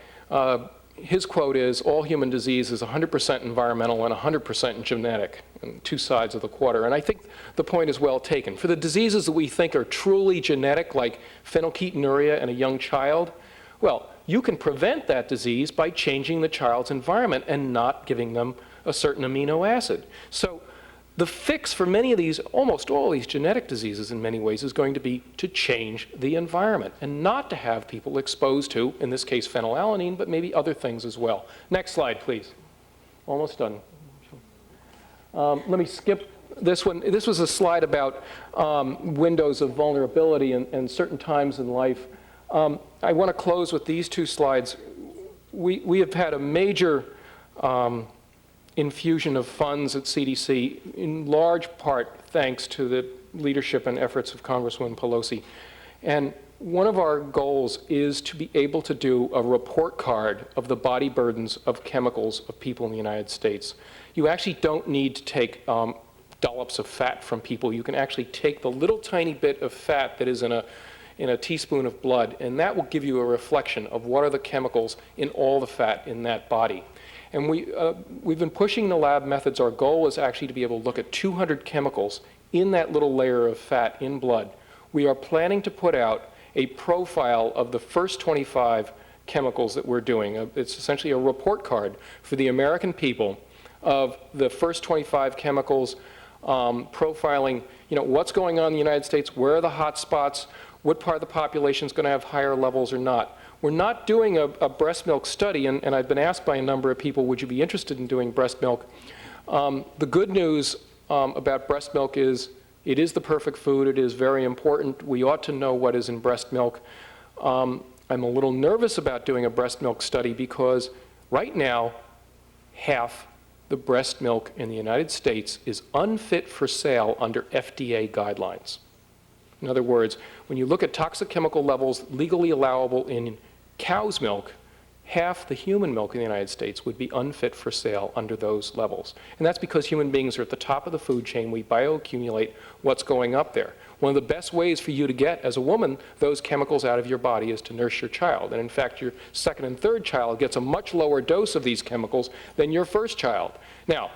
his quote is, all human disease is 100% environmental and 100% genetic, and two sides of the quarter. And I think the point is well taken. For the diseases that we think are truly genetic, like phenylketonuria in a young child, well, you can prevent that disease by changing the child's environment and not giving them a certain amino acid. So the fix for many of these, almost all these genetic diseases in many ways, is going to be to change the environment and not to have people exposed to, in this case, phenylalanine, but maybe other things as well. Next slide, please. Almost done. Let me skip this one. This was a slide about windows of vulnerability and certain times in life. I want to close with these two slides. We have had a major infusion of funds at CDC, in large part thanks to the leadership and efforts of Congresswoman Pelosi. And one of our goals is to be able to do a report card of the body burdens of chemicals of people in the United States. You actually don't need to take dollops of fat from people. You can actually take the little tiny bit of fat that is in a teaspoon of blood, and that will give you a reflection of what are the chemicals in all the fat in that body. And we've been pushing the lab methods. Our goal is actually to be able to look at 200 chemicals in that little layer of fat in blood. We are planning to put out a profile of the first 25 chemicals that we're doing. It's essentially a report card for the American people of the first 25 chemicals, profiling, what's going on in the United States, where are the hot spots, what part of the population is going to have higher levels or not. We're not doing a breast milk study, and I've been asked by a number of people, would you be interested in doing breast milk? The good news about breast milk is it is the perfect food. It is very important. We ought to know what is in breast milk. I'm a little nervous about doing a breast milk study because right now, half the breast milk in the United States is unfit for sale under FDA guidelines. In other words, when you look at toxic chemical levels legally allowable in cow's milk, half the human milk in the United States would be unfit for sale under those levels. And that's because human beings are at the top of the food chain. We bioaccumulate what's going up there. One of the best ways for you to get, as a woman, those chemicals out of your body is to nurse your child. And in fact, your second and third child gets a much lower dose of these chemicals than your first child. Now,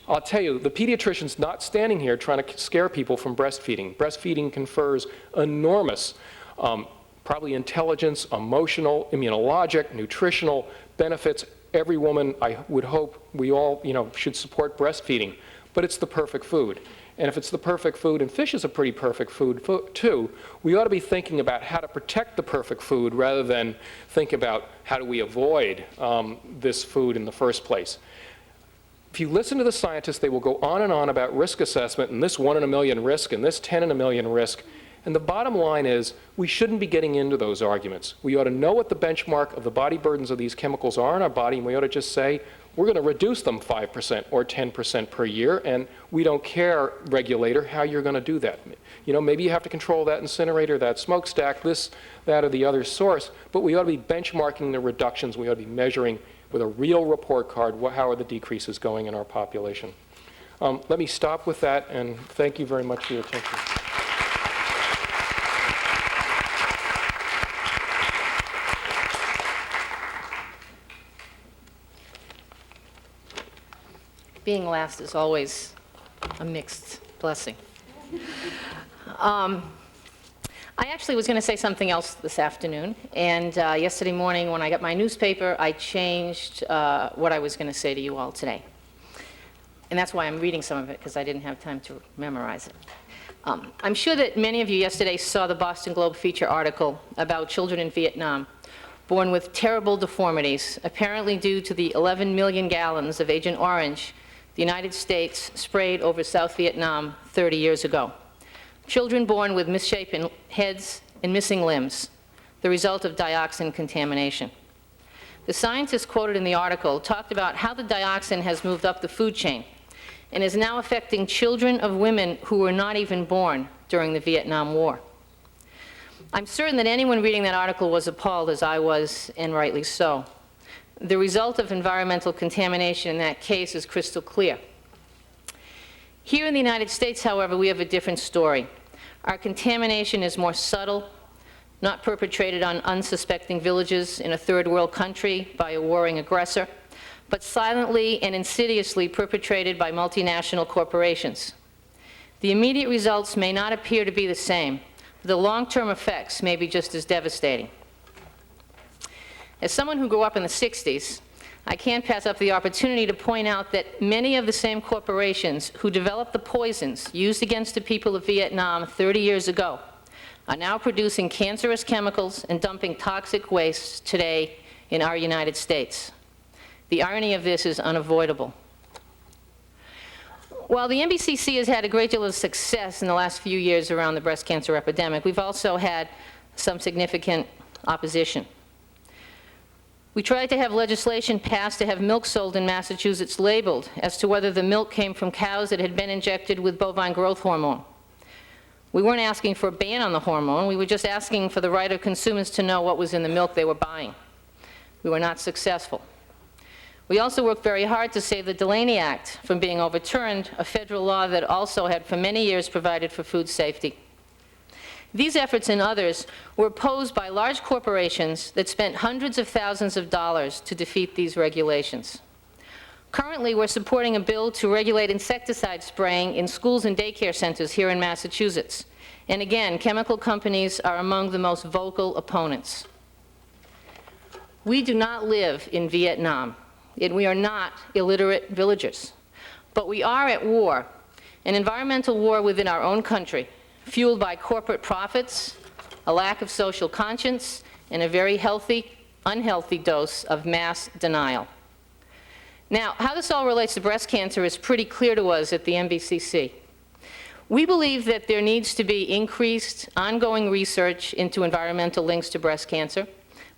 I'll tell you, the pediatrician's not standing here trying to scare people from breastfeeding. Breastfeeding confers enormous, probably intelligence, emotional, immunologic, nutritional benefits. Every woman, I would hope, we all, should support breastfeeding. But it's the perfect food. And if it's the perfect food, and fish is a pretty perfect food too, we ought to be thinking about how to protect the perfect food rather than think about how do we avoid this food in the first place. If you listen to the scientists, they will go on and on about risk assessment and this 1 in a million risk and this 10 in a million risk. And the bottom line is we shouldn't be getting into those arguments. We ought to know what the benchmark of the body burdens of these chemicals are in our body, and we ought to just say, we're going to reduce them 5% or 10% per year, and we don't care, regulator, how you're going to do that. You know, maybe you have to control that incinerator, that smokestack, this, that, or the other source, but we ought to be benchmarking the reductions. We ought to be measuring with a real report card how are the decreases going in our population. Let me stop with that, and thank you very much for your attention. Being last is always a mixed blessing. I actually was going to say something else this afternoon, and yesterday morning when I got my newspaper, I changed what I was going to say to you all today. And that's why I'm reading some of it, because I didn't have time to memorize it. I'm sure that many of you yesterday saw the Boston Globe feature article about children in Vietnam born with terrible deformities, apparently due to the 11 million gallons of Agent Orange the United States sprayed over South Vietnam 30 years ago. Children born with misshapen heads and missing limbs, the result of dioxin contamination. The scientists quoted in the article talked about how the dioxin has moved up the food chain and is now affecting children of women who were not even born during the Vietnam War. I'm certain that anyone reading that article was appalled, as I was, and rightly so. The result of environmental contamination in that case is crystal clear. Here in the United States, however, we have a different story. Our contamination is more subtle, not perpetrated on unsuspecting villages in a third world country by a warring aggressor, but silently and insidiously perpetrated by multinational corporations. The immediate results may not appear to be the same, but the long-term effects may be just as devastating. As someone who grew up in the 60s, I can't pass up the opportunity to point out that many of the same corporations who developed the poisons used against the people of Vietnam 30 years ago are now producing cancerous chemicals and dumping toxic waste today in our United States. The irony of this is unavoidable. While the NBCC has had a great deal of success in the last few years around the breast cancer epidemic, we've also had some significant opposition. We tried to have legislation passed to have milk sold in Massachusetts labeled as to whether the milk came from cows that had been injected with bovine growth hormone. We weren't asking for a ban on the hormone. We were just asking for the right of consumers to know what was in the milk they were buying. We were not successful. We also worked very hard to save the Delaney Act from being overturned, a federal law that also had for many years provided for food safety. These efforts and others were opposed by large corporations that spent hundreds of thousands of dollars to defeat these regulations. Currently, we're supporting a bill to regulate insecticide spraying in schools and daycare centers here in Massachusetts. And again, chemical companies are among the most vocal opponents. We do not live in Vietnam, and we are not illiterate villagers. But we are at war, an environmental war within our own country, fueled by corporate profits, a lack of social conscience, and a very unhealthy dose of mass denial. Now, how this all relates to breast cancer is pretty clear to us at the NBCC. We believe that there needs to be increased, ongoing research into environmental links to breast cancer.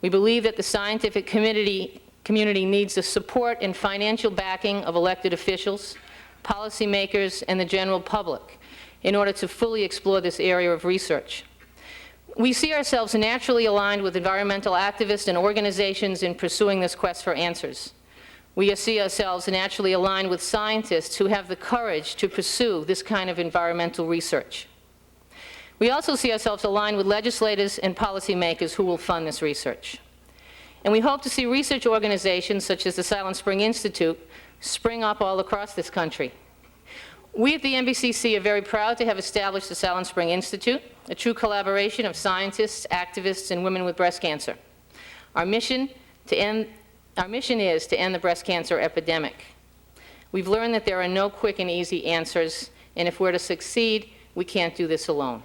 We believe that the scientific community needs the support and financial backing of elected officials, policymakers, and the general public in order to fully explore this area of research. We see ourselves naturally aligned with environmental activists and organizations in pursuing this quest for answers. We see ourselves naturally aligned with scientists who have the courage to pursue this kind of environmental research. We also see ourselves aligned with legislators and policymakers who will fund this research. And we hope to see research organizations such as the Silent Spring Institute spring up all across this country. We at the NBCC are very proud to have established the Silent Spring Institute, a true collaboration of scientists, activists, and women with breast cancer. Our mission is to end the breast cancer epidemic. We've learned that there are no quick and easy answers, And if we're to succeed, we can't do this alone.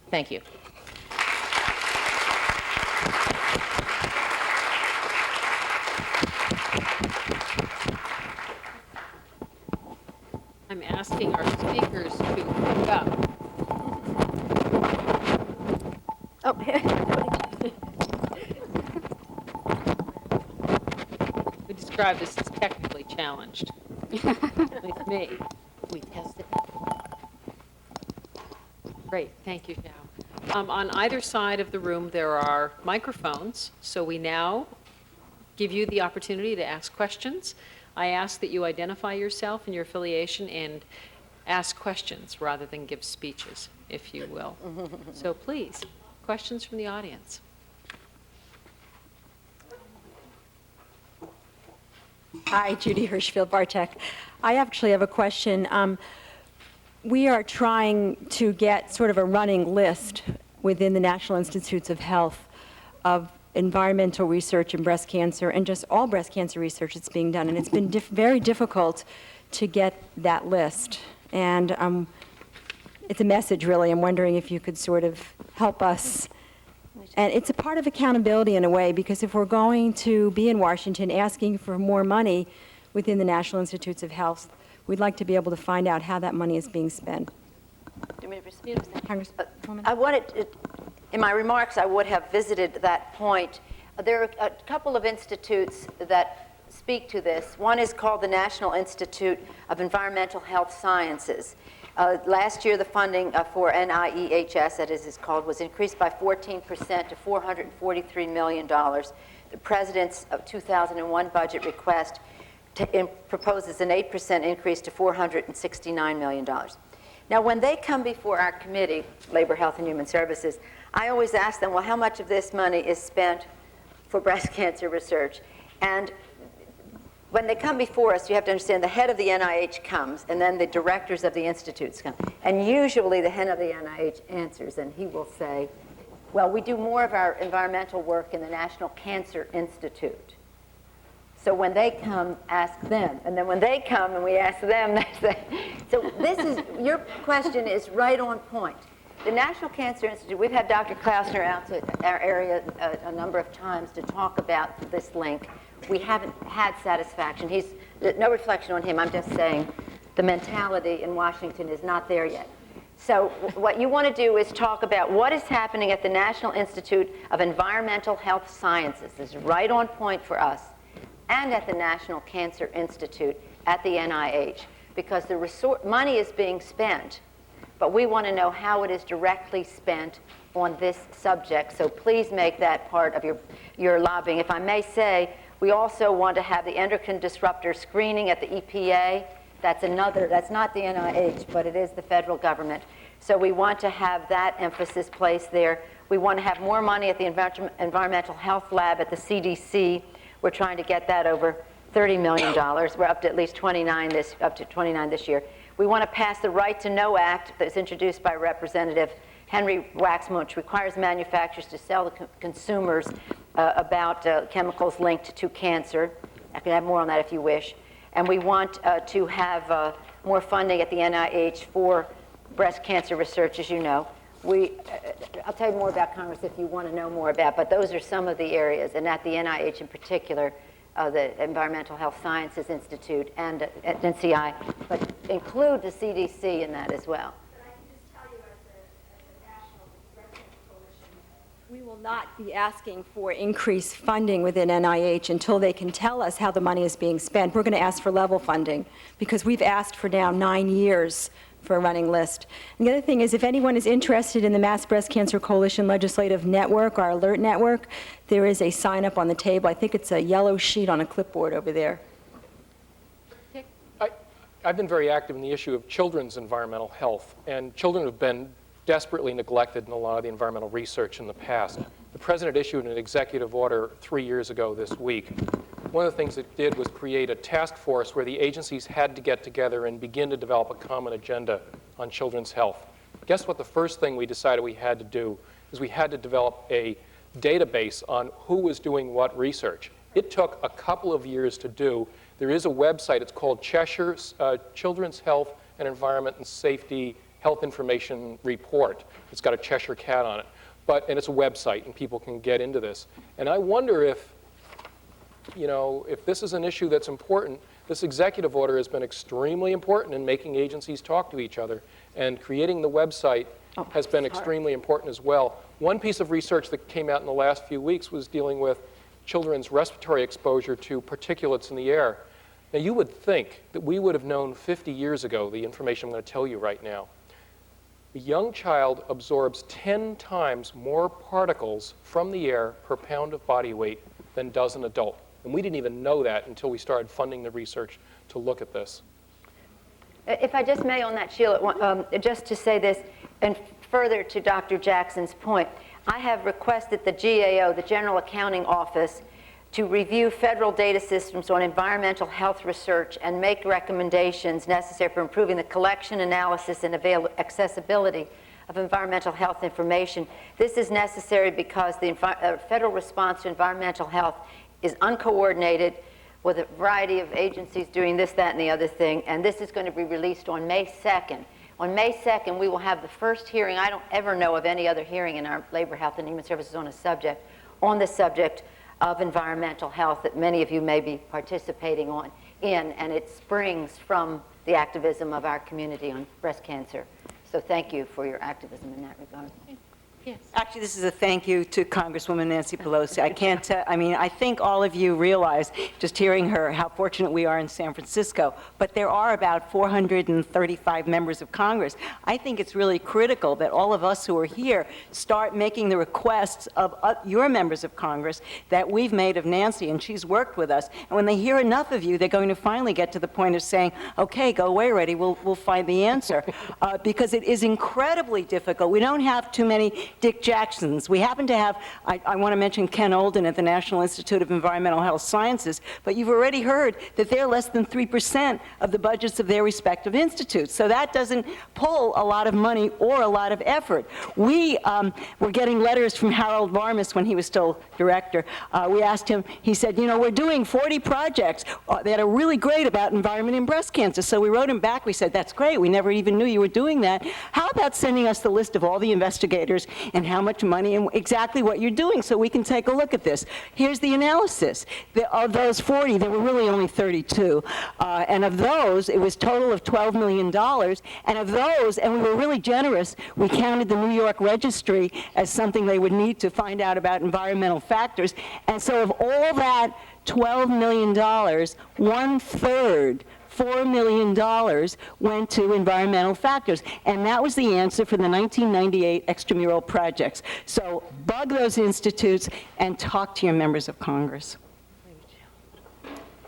Thank you. I'm asking our speakers to pick up. Oh, We describe this as technically challenged. With me. We tested. Great, thank you, Zhao. On either side of the room, there are microphones, so we now give you the opportunity to ask questions. I ask that you identify yourself and your affiliation and ask questions rather than give speeches, if you will. So please, questions from the audience. Hi, Judy Hirschfield Bartek. I actually have a question. We are trying to get sort of a running list within the National Institutes of Health of environmental research in breast cancer and just all breast cancer research that's being done. And it's been very difficult to get that list. And it's a message, really. I'm wondering if you could sort of help us. And it's a part of accountability in a way, because if we're going to be in Washington asking for more money within the National Institutes of Health, we'd like to be able to find out how that money is being spent. Congresswoman? I wanted, in my remarks, I would have visited that point. There are a couple of institutes that speak to this. One is called the National Institute of Environmental Health Sciences. Last year, the funding for NIEHS, that is called, was increased by 14% to $443 million. The President's 2001 budget request proposes an 8% increase to $469 million. Now, when they come before our committee, Labor, Health, and Human Services, I always ask them, well, how much of this money is spent for breast cancer research? And when they come before us, you have to understand the head of the NIH comes, and then the directors of the institutes come. And usually the head of the NIH answers, and he will say, well, we do more of our environmental work in the National Cancer Institute. So when they come, ask them. And then when they come and we ask them, they say, so this is, your question is right on point. The National Cancer Institute, we've had Dr. Klausner out to our area a number of times to talk about this link. We haven't had satisfaction. No reflection on him. I'm just saying the mentality in Washington is not there yet. So what you want to do is talk about what is happening at the National Institute of Environmental Health Sciences. This is right on point for us. And at the National Cancer Institute at the NIH, because the money is being spent, but we want to know how it is directly spent on this subject. So please make that part of your lobbying. If I may say, we also want to have the endocrine disruptor screening at the EPA. That's not the NIH, but it is the federal government. So we want to have that emphasis placed there. We want to have more money at the Environmental Health Lab at the CDC. We're trying to get that over $30 million. We're up to at least 29 this year. We want to pass the Right to Know Act that's introduced by Representative Henry Waxman, which requires manufacturers to tell the consumers about chemicals linked to cancer. I can have more on that if you wish. And we want to have more funding at the NIH for breast cancer research, as you know. I'll tell you more about Congress if you want to know more about, but those are some of the areas, and at the NIH in particular, the Environmental Health Sciences Institute and at NCI, but include the CDC in that as well. But I can just tell you as a National Breast Cancer Coalition, we will not be asking for increased funding within NIH until they can tell us how the money is being spent. We're going to ask for level funding because we've asked for now 9 years for a running list. And the other thing is, if anyone is interested in the Mass Breast Cancer Coalition Legislative Network, our alert network, there is a sign up on the table. I think it's a yellow sheet on a clipboard over there. I've been very active in the issue of children's environmental health, and children have been desperately neglected in a lot of the environmental research in the past. The President issued an executive order 3 years ago this week. One of the things it did was create a task force where the agencies had to get together and begin to develop a common agenda on children's health. Guess what the first thing we decided we had to do is we had to develop a database on who was doing what research. It took a couple of years to do. There is a website, it's called Cheshire's Children's Health an environment and safety health information report. It's got a Cheshire cat on it. And it's a website, and people can get into this. And I wonder if, if this is an issue that's important, this executive order has been extremely important in making agencies talk to each other. And creating the website has been extremely important as well. One piece of research that came out in the last few weeks was dealing with children's respiratory exposure to particulates in the air. Now, you would think that we would have known 50 years ago the information I'm going to tell you right now. A young child absorbs 10 times more particles from the air per pound of body weight than does an adult. And we didn't even know that until we started funding the research to look at this. If I just may on that, Sheila, just to say this, and further to Dr. Jackson's point, I have requested the GAO, the General Accounting Office, to review federal data systems on environmental health research and make recommendations necessary for improving the collection, analysis, and accessibility of environmental health information. This is necessary because the federal response to environmental health is uncoordinated with a variety of agencies doing this, that, and the other thing, and this is going to be released on May 2nd. On May 2nd, we will have the first hearing. I don't ever know of any other hearing in our Labor, Health, and Human Services on the subject of environmental health that many of you may be participating in, and it springs from the activism of our community on breast cancer. So thank you for your activism in that regard. Yes. Actually, this is a thank you to Congresswoman Nancy Pelosi. I think all of you realize, just hearing her, how fortunate we are in San Francisco, but there are about 435 members of Congress. I think it's really critical that all of us who are here start making the requests of your members of Congress that we've made of Nancy, and she's worked with us. And when they hear enough of you, they're going to finally get to the point of saying, okay, go away already, we'll find the answer. Because it is incredibly difficult. We don't have too many Dick Jacksons. We happen to have, I want to mention Ken Olden at the National Institute of Environmental Health Sciences, but you've already heard that they're less than 3% of the budgets of their respective institutes. So that doesn't pull a lot of money or a lot of effort. We were getting letters from Harold Varmus when he was still director. We asked him, he said, we're doing 40 projects that are really great about environment and breast cancer. So we wrote him back, we said, that's great, we never even knew you were doing that. How about sending us the list of all the investigators and how much money and exactly what you're doing so we can take a look at this? Here's the analysis. Of those 40, there were really only 32. And of those, it was a total of $12 million. And of those, and we were really generous, we counted the New York registry as something they would need to find out about environmental factors. And so of all that $12 million, 1/3, $4 million went to environmental factors. And that was the answer for the 1998 extramural projects. So bug those institutes and talk to your members of Congress.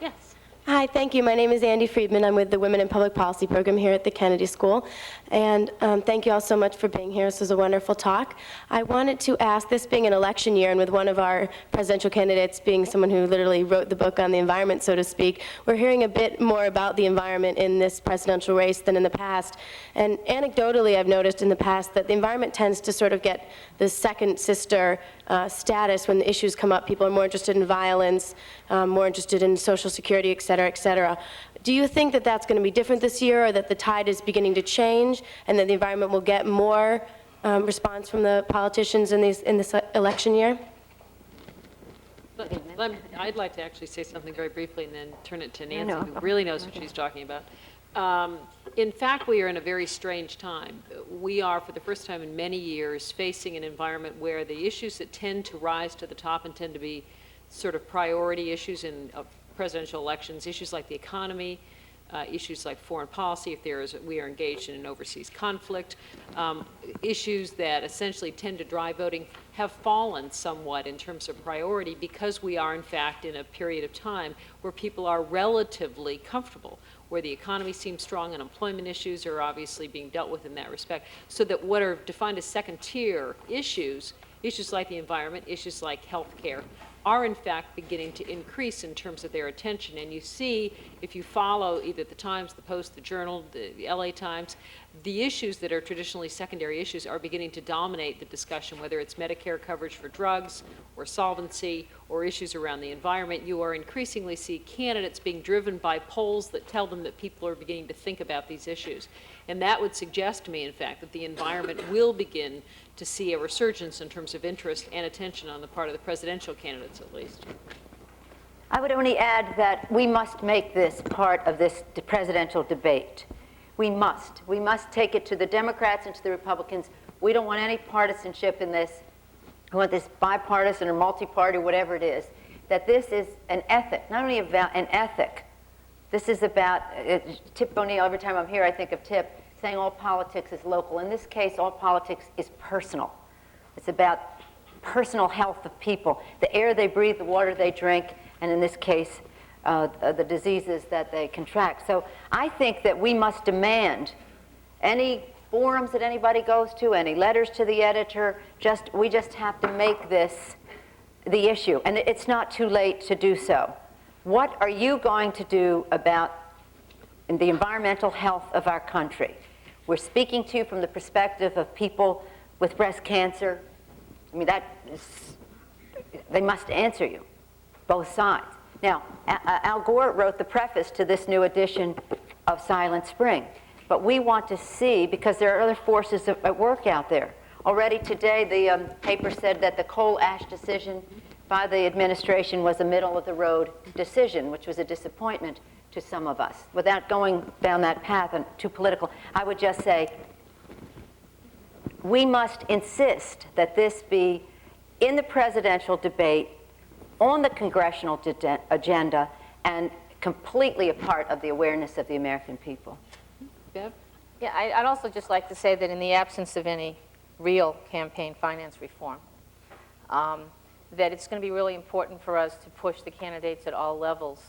Yes. Hi, thank you. My name is Andy Friedman. I'm with the Women in Public Policy program here at the Kennedy School. And thank you all so much for being here. This was a wonderful talk. I wanted to ask, this being an election year, and with one of our presidential candidates being someone who literally wrote the book on the environment, so to speak, we're hearing a bit more about the environment in this presidential race than in the past. And anecdotally, I've noticed in the past that the environment tends to sort of get the second sister status when the issues come up. People are more interested in violence, more interested in Social Security, et cetera, et cetera. Do you think that that's going to be different this year, or that the tide is beginning to change and that the environment will get more response from the politicians in this election year? I'd like to actually say something very briefly and then turn it to Nancy, who really knows what she's talking about. In fact, we are in a very strange time. We are, for the first time in many years, facing an environment where the issues that tend to rise to the top and tend to be sort of priority issues in presidential elections, issues like the economy, issues like foreign policy, if we are engaged in an overseas conflict, issues that essentially tend to drive voting have fallen somewhat in terms of priority because we are, in fact, in a period of time where people are relatively comfortable, where the economy seems strong, and employment issues are obviously being dealt with in that respect, so that what are defined as second-tier issues, issues like the environment, issues like health care, are in fact beginning to increase in terms of their attention. And you see, if you follow either the Times, the Post, the Journal, the LA Times, the issues that are traditionally secondary issues are beginning to dominate the discussion, whether it's Medicare coverage for drugs or solvency or issues around the environment. You are increasingly see candidates being driven by polls that tell them that people are beginning to think about these issues. And that would suggest to me, in fact, that the environment will begin to see a resurgence in terms of interest and attention on the part of the presidential candidates, at least. I would only add that we must make this part of this presidential debate. We must. We must take it to the Democrats and to the Republicans. We don't want any partisanship in this. We want this bipartisan or multi-party, whatever it is, that this is an ethic, not only about an ethic. This is about, Tip O'Neill, every time I'm here I think of Tip, saying all politics is local. In this case, all politics is personal. It's about personal health of people, the air they breathe, the water they drink, and in this case, the diseases that they contract. So I think that we must demand any forums that anybody goes to, any letters to the editor, we just have to make this the issue. And it's not too late to do so. What are you going to do about the environmental health of our country? We're speaking to you from the perspective of people with breast cancer. I mean, they must answer you, both sides. Now, Al Gore wrote the preface to this new edition of Silent Spring. But we want to see, because there are other forces at work out there. Already today, the paper said that the coal ash decision by the administration was a middle-of-the-road decision, which was a disappointment to some of us. Without going down that path and too political, I would just say we must insist that this be in the presidential debate, on the congressional agenda, and completely a part of the awareness of the American people. Bev? Yeah, I'd also just like to say that in the absence of any real campaign finance reform, that it's going to be really important for us to push the candidates at all levels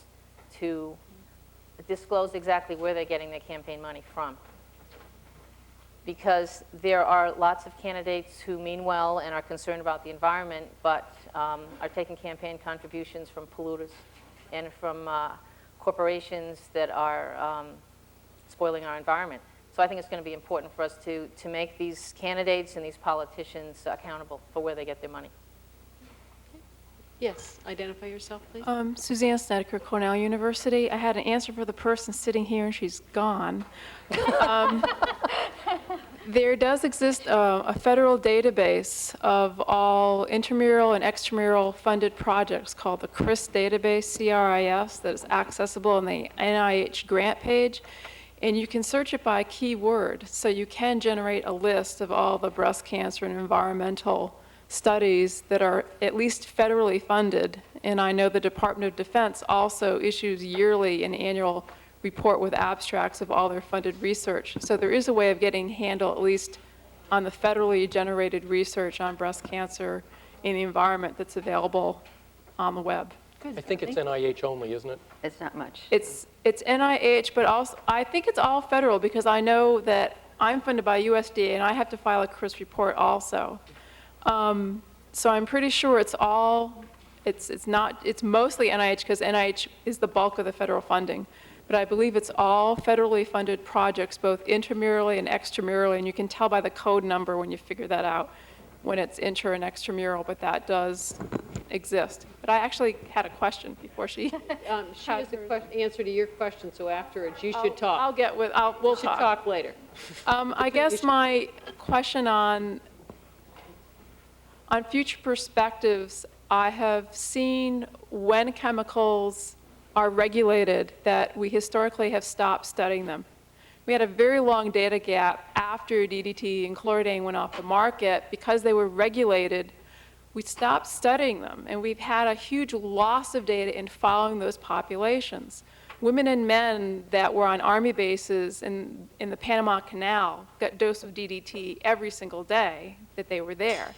to disclose exactly where they're getting their campaign money from. Because there are lots of candidates who mean well and are concerned about the environment, but are taking campaign contributions from polluters and from corporations that are spoiling our environment. So I think it's going to be important for us to make these candidates and these politicians accountable for where they get their money. Yes, identify yourself, please. Suzanne Snedeker, Cornell University. I had an answer for the person sitting here, and she's gone. There does exist a federal database of all intramural and extramural funded projects called the CRIS database, C-R-I-S, that is accessible on the NIH grant page. And you can search it by keyword, so you can generate a list of all the breast cancer and environmental studies that are at least federally funded. And I know the Department of Defense also issues yearly an annual report with abstracts of all their funded research. So there is a way of getting a handle, at least on the federally generated research on breast cancer and the environment that's available on the web. I think it's NIH only, isn't it? It's not much. It's NIH, but also I think it's all federal, because I know that I'm funded by USDA and I have to file a CRIS report also. So I'm pretty sure it's mostly NIH, because NIH is the bulk of the federal funding. But I believe it's all federally funded projects, both intramurally and extramurally, and you can tell by the code number when you figure that out, when it's intra and extramural, but that does exist. But I actually had a question before she. She has an answer to your question, so afterwards you should talk. We'll should talk later. I guess my question on future perspectives, I have seen when chemicals are regulated that we historically have stopped studying them. We had a very long data gap after DDT and chlordane went off the market. Because they were regulated, we stopped studying them, and we've had a huge loss of data in following those populations. Women and men that were on Army bases in the Panama Canal got dose of DDT every single day that they were there.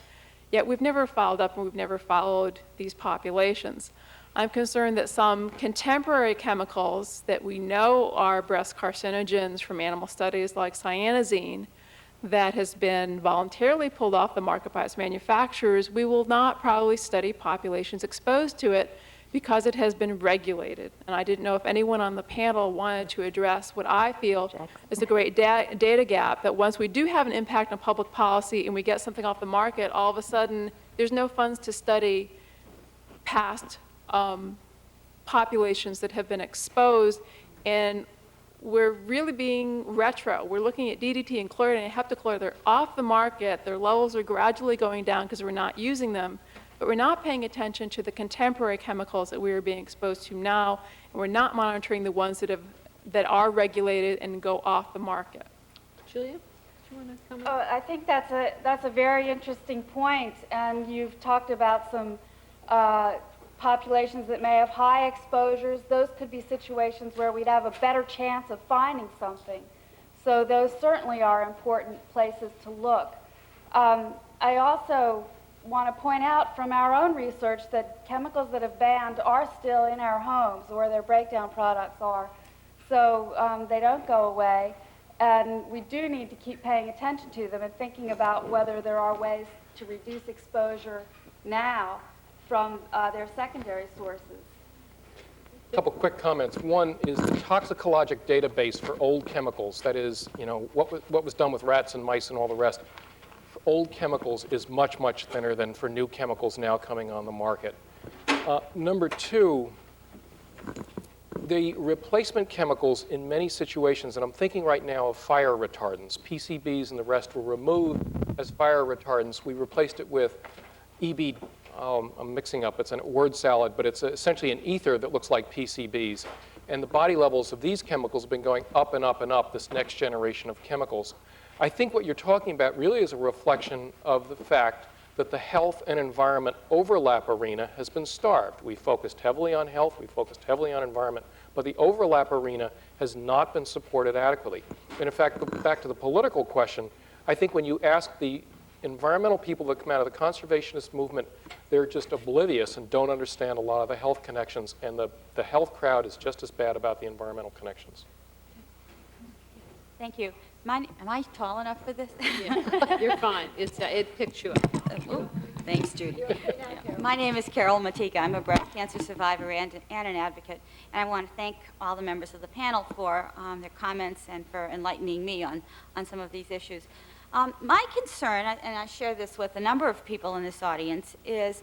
Yet we've never followed up, and we've never followed these populations. I'm concerned that some contemporary chemicals that we know are breast carcinogens from animal studies, like cyanazine, that has been voluntarily pulled off the market by its manufacturers, we will not probably study populations exposed to it because it has been regulated. And I didn't know if anyone on the panel wanted to address what I feel is a great data gap, that once we do have an impact on public policy and we get something off the market, all of a sudden there's no funds to study past populations that have been exposed, and we're really being retro. We're looking at DDT and chlorine and heptachlor. They're off the market. Their levels are gradually going down because we're not using them. But we're not paying attention to the contemporary chemicals that we are being exposed to now, and we're not monitoring the ones that are regulated and go off the market. Julia, do you want to comment? I think that's a very interesting point, and you've talked about some populations that may have high exposures. Those could be situations where we'd have a better chance of finding something. So those certainly are important places to look. I also want to point out from our own research that chemicals that have banned are still in our homes, or their breakdown products are. So they don't go away, and we do need to keep paying attention to them and thinking about whether there are ways to reduce exposure now from their secondary sources. A couple quick comments. One is the toxicologic database for old chemicals, that is, what was done with rats and mice and all the rest. For old chemicals is much, much thinner than for new chemicals now coming on the market. Number two, the replacement chemicals in many situations, and I'm thinking right now of fire retardants, PCBs and the rest were removed as fire retardants. We replaced it with EB. I'm mixing up, it's a word salad, but it's essentially an ether that looks like PCBs. And the body levels of these chemicals have been going up and up and up, this next generation of chemicals. I think what you're talking about really is a reflection of the fact that the health and environment overlap arena has been starved. We focused heavily on health, we focused heavily on environment, but the overlap arena has not been supported adequately. And in fact, back to the political question, I think when you ask the environmental people that come out of the conservationist movement, they're just oblivious and don't understand a lot of the health connections, and the health crowd is just as bad about the environmental connections. Thank you. Am I tall enough for this? Yeah, you're fine. It picks you up. Thanks, Judy. My name is Carol Moteka. I'm a breast cancer survivor and an advocate. And I want to thank all the members of the panel for their comments and for enlightening me on some of these issues. My concern, and I share this with a number of people in this audience, is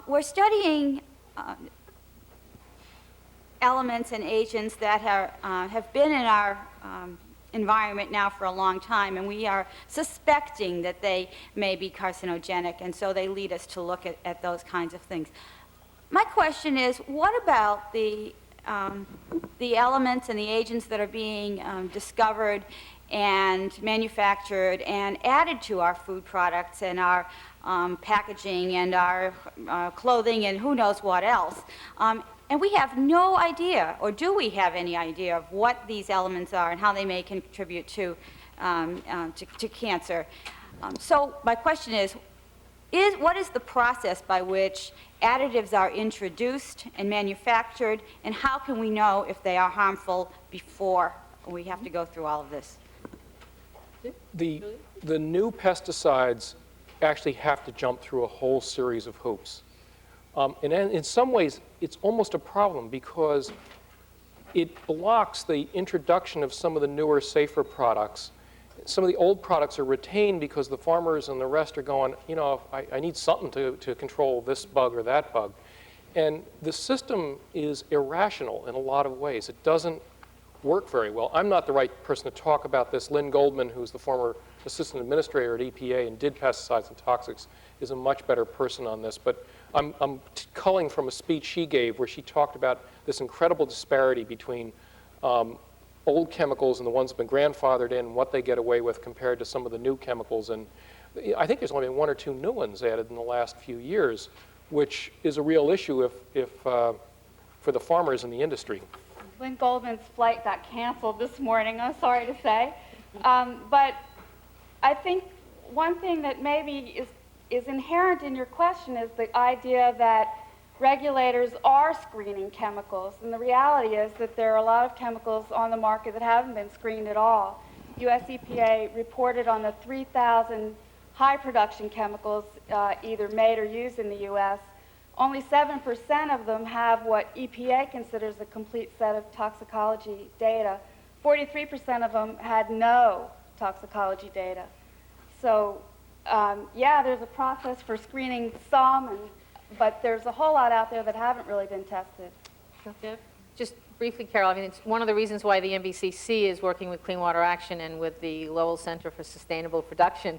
we're studying elements and agents that have been in our environment now for a long time, and we are suspecting that they may be carcinogenic, and so they lead us to look at those kinds of things. My question is, what about the elements and the agents that are being discovered and manufactured and added to our food products and our packaging and our clothing and who knows what else? And we have no idea, or do we have any idea, of what these elements are and how they may contribute to cancer. So my question is what is the process by which additives are introduced and manufactured, and how can we know if they are harmful before we have to go through all of this? The new pesticides actually have to jump through a whole series of hoops. And in some ways, it's almost a problem because it blocks the introduction of some of the newer, safer products. Some of the old products are retained because the farmers and the rest are going, I need something to control this bug or that bug. And the system is irrational in a lot of ways. It doesn't work very well. I'm not the right person to talk about this. Lynn Goldman, who's the former assistant administrator at EPA and did pesticides and toxics, is a much better person on this. But I'm culling from a speech she gave where she talked about this incredible disparity between old chemicals and the ones that have been grandfathered in and what they get away with compared to some of the new chemicals. And I think there's only been 1 or 2 new ones added in the last few years, which is a real issue for the farmers in the industry. Lynn Goldman's flight got canceled this morning, I'm sorry to say. But I think one thing that maybe is inherent in your question is the idea that regulators are screening chemicals. And the reality is that there are a lot of chemicals on the market that haven't been screened at all. US EPA reported on the 3,000 high production chemicals either made or used in the US, only 7% of them have what EPA considers a complete set of toxicology data. 43% of them had no toxicology data. So, yeah, there's a process for screening some, but there's a whole lot out there that haven't really been tested. Deb? Just briefly, Carol, I mean, it's one of the reasons why the NBCC is working with Clean Water Action and with the Lowell Center for Sustainable Production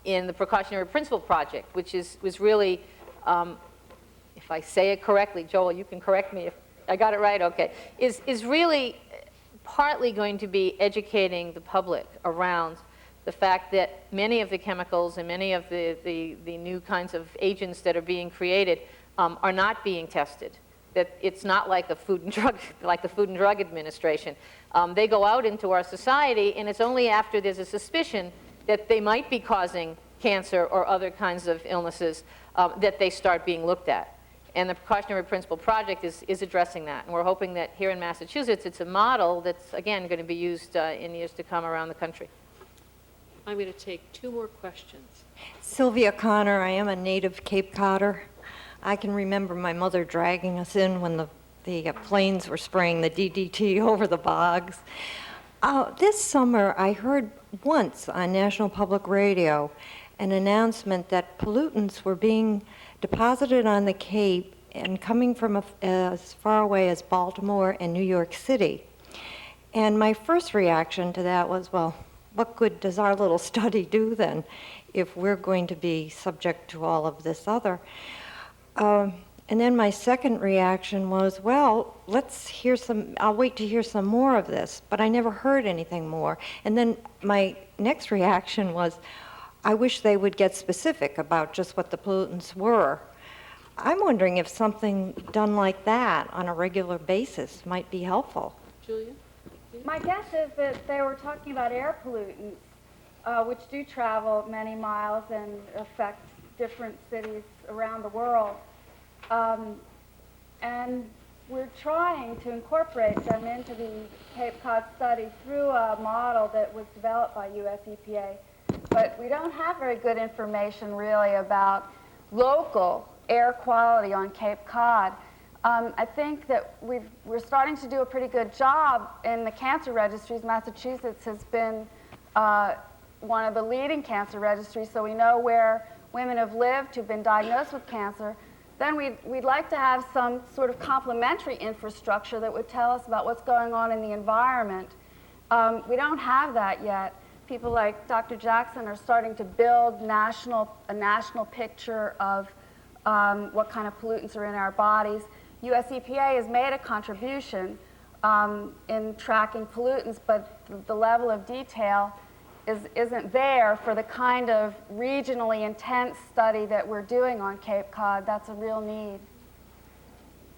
in the Precautionary Principle Project, which was really, if I say it correctly, Joel, you can correct me if I got it right, okay, is really partly going to be educating the public around the fact that many of the chemicals and many of the new kinds of agents that are being created are not being tested. That it's not like the Food and Drug Administration. They go out into our society, and it's only after there's a suspicion that they might be causing cancer or other kinds of illnesses that they start being looked at. And the Precautionary Principle Project is addressing that. And we're hoping that here in Massachusetts, it's a model that's, again, going to be used in years to come around the country. I'm going to take 2 more questions. Sylvia Connor, I am a native Cape Codder. I can remember my mother dragging us in when the planes were spraying the DDT over the bogs. This summer, I heard once on National Public Radio an announcement that pollutants were being deposited on the Cape and coming from as far away as Baltimore and New York City. And my first reaction to that was, well, what good does our little study do then if we're going to be subject to all of this other? And then my second reaction was, well, I'll wait to hear some more of this, but I never heard anything more. And then my next reaction was, I wish they would get specific about just what the pollutants were. I'm wondering if something done like that on a regular basis might be helpful. Julia? My guess is that they were talking about air pollutants, which do travel many miles and affect different cities around the world. And we're trying to incorporate them into the Cape Cod study through a model that was developed by US EPA. But we don't have very good information really about local air quality on Cape Cod. I think that we're starting to do a pretty good job in the cancer registries. Massachusetts has been one of the leading cancer registries, so we know where women have lived who've been diagnosed with cancer. Then we'd like to have some sort of complementary infrastructure that would tell us about what's going on in the environment. We don't have that yet. People like Dr. Jackson are starting to build a national picture of what kind of pollutants are in our bodies. US EPA has made a contribution in tracking pollutants, but the level of detail isn't there for the kind of regionally intense study that we're doing on Cape Cod. That's a real need.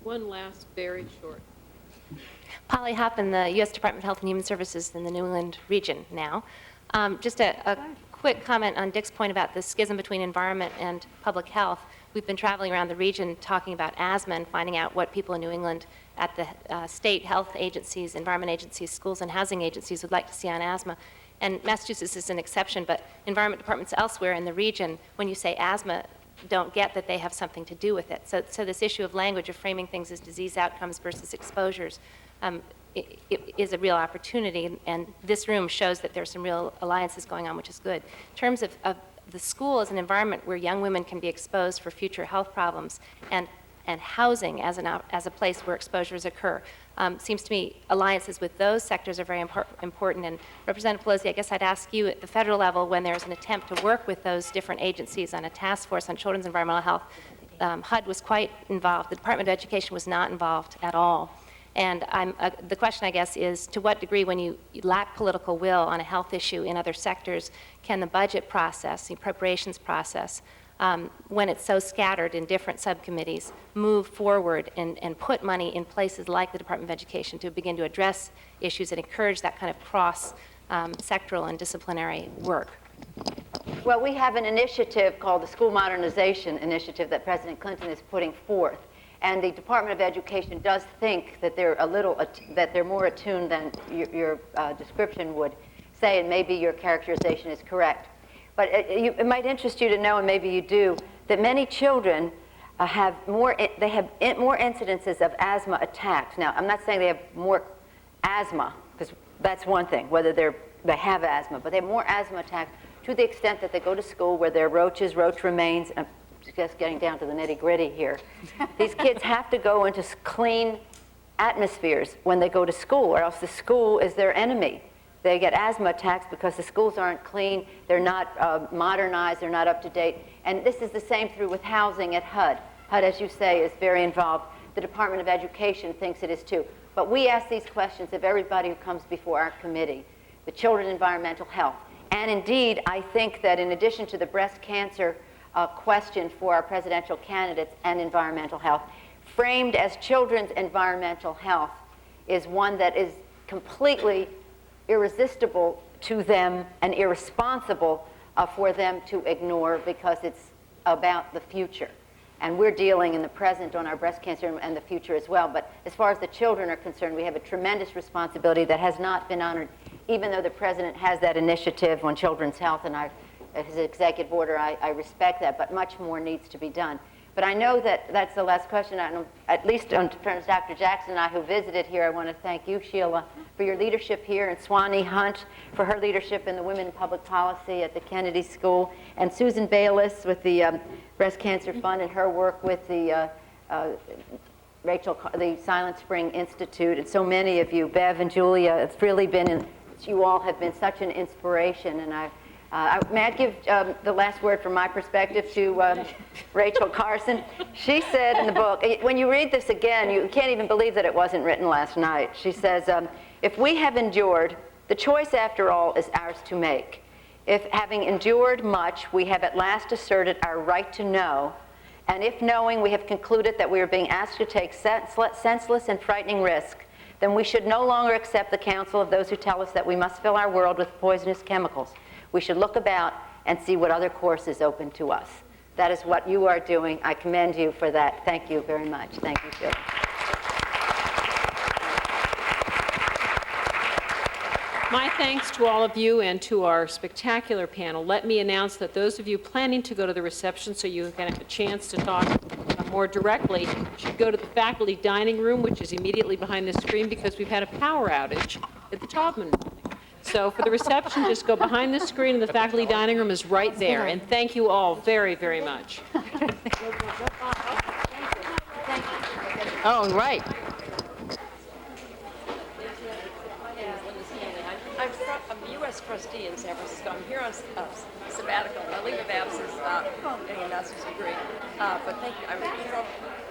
One last, very short. Polly Hopp in the U.S. Department of Health and Human Services in the New England region now. Just a quick comment on Dick's point about the schism between environment and public health. We've been traveling around the region talking about asthma and finding out what people in New England at the state health agencies, environment agencies, schools and housing agencies would like to see on asthma. And Massachusetts is an exception, but environment departments elsewhere in the region, when you say asthma, don't get that they have something to do with it. So this issue of language, of framing things as disease outcomes versus exposures, it is a real opportunity, and this room shows that there's some real alliances going on, which is good. In terms of the school as an environment where young women can be exposed for future health problems, and housing as a place where exposures occur, seems to me alliances with those sectors are very important. And Representative Pelosi, I guess I'd ask you at the federal level, when there's an attempt to work with those different agencies on a task force on children's environmental health, HUD was quite involved. The Department of Education was not involved at all. And the question, I guess, is to what degree, when you lack political will on a health issue in other sectors, can the budget process, the appropriations process, when it's so scattered in different subcommittees, move forward and put money in places like the Department of Education to begin to address issues and encourage that kind of cross-sectoral and disciplinary work? Well, we have an initiative called the School Modernization Initiative that President Clinton is putting forth. And the Department of Education does think that they're more attuned than your description would say, and maybe your characterization is correct. But it might interest you to know, and maybe you do, that many children have more incidences of asthma attacks. Now, I'm not saying they have more asthma, because that's one thing, whether they have asthma, but they have more asthma attacks to the extent that they go to school where there are roaches, roach remains. I'm just getting down to the nitty-gritty here. These kids have to go into clean atmospheres when they go to school, or else the school is their enemy. They get asthma attacks because the schools aren't clean, they're not modernized, they're not up to date. And this is the same through with housing at HUD. HUD, as you say, is very involved. The Department of Education thinks it is too. But we ask these questions of everybody who comes before our committee, the children environmental health. And indeed, I think that in addition to the breast cancer question for our presidential candidates and environmental health, framed as children's environmental health is one that is completely irresistible to them and irresponsible for them to ignore, because it's about the future. And we're dealing in the present on our breast cancer and the future as well. But as far as the children are concerned, we have a tremendous responsibility that has not been honored, even though the president has that initiative on children's health and his executive order. I respect that, but much more needs to be done. But I know that that's the last question. At least in terms of Dr. Jackson and I who visited here, I want to thank you, Sheila, for your leadership here, and Swanee Hunt for her leadership in the Women in Public Policy at the Kennedy School, and Susan Bayless with the Breast Cancer Fund and her work with the the Silent Spring Institute, and so many of you, Bev and Julia. It's really been, you all have been such an inspiration, and may I give the last word from my perspective to Rachel Carson? She said in the book, when you read this again, you can't even believe that it wasn't written last night. She says, if we have endured, the choice after all is ours to make. If having endured much, we have at last asserted our right to know, and if knowing we have concluded that we are being asked to take senseless and frightening risk, then we should no longer accept the counsel of those who tell us that we must fill our world with poisonous chemicals. We should look about and see what other course is open to us. That is what you are doing. I commend you for that. Thank you very much. Thank you, Sheila. My thanks to all of you and to our spectacular panel. Let me announce that those of you planning to go to the reception so you can have a chance to talk more directly should go to the faculty dining room, which is immediately behind the screen, because we've had a power outage at the Taubman building. So for the reception, just go behind the screen, and the faculty dining room is right there. And thank you all very, very much. Oh, right. I'm a U.S. trustee in San Francisco. I'm here on sabbatical. My leave of absence, getting a master's degree. But thank you.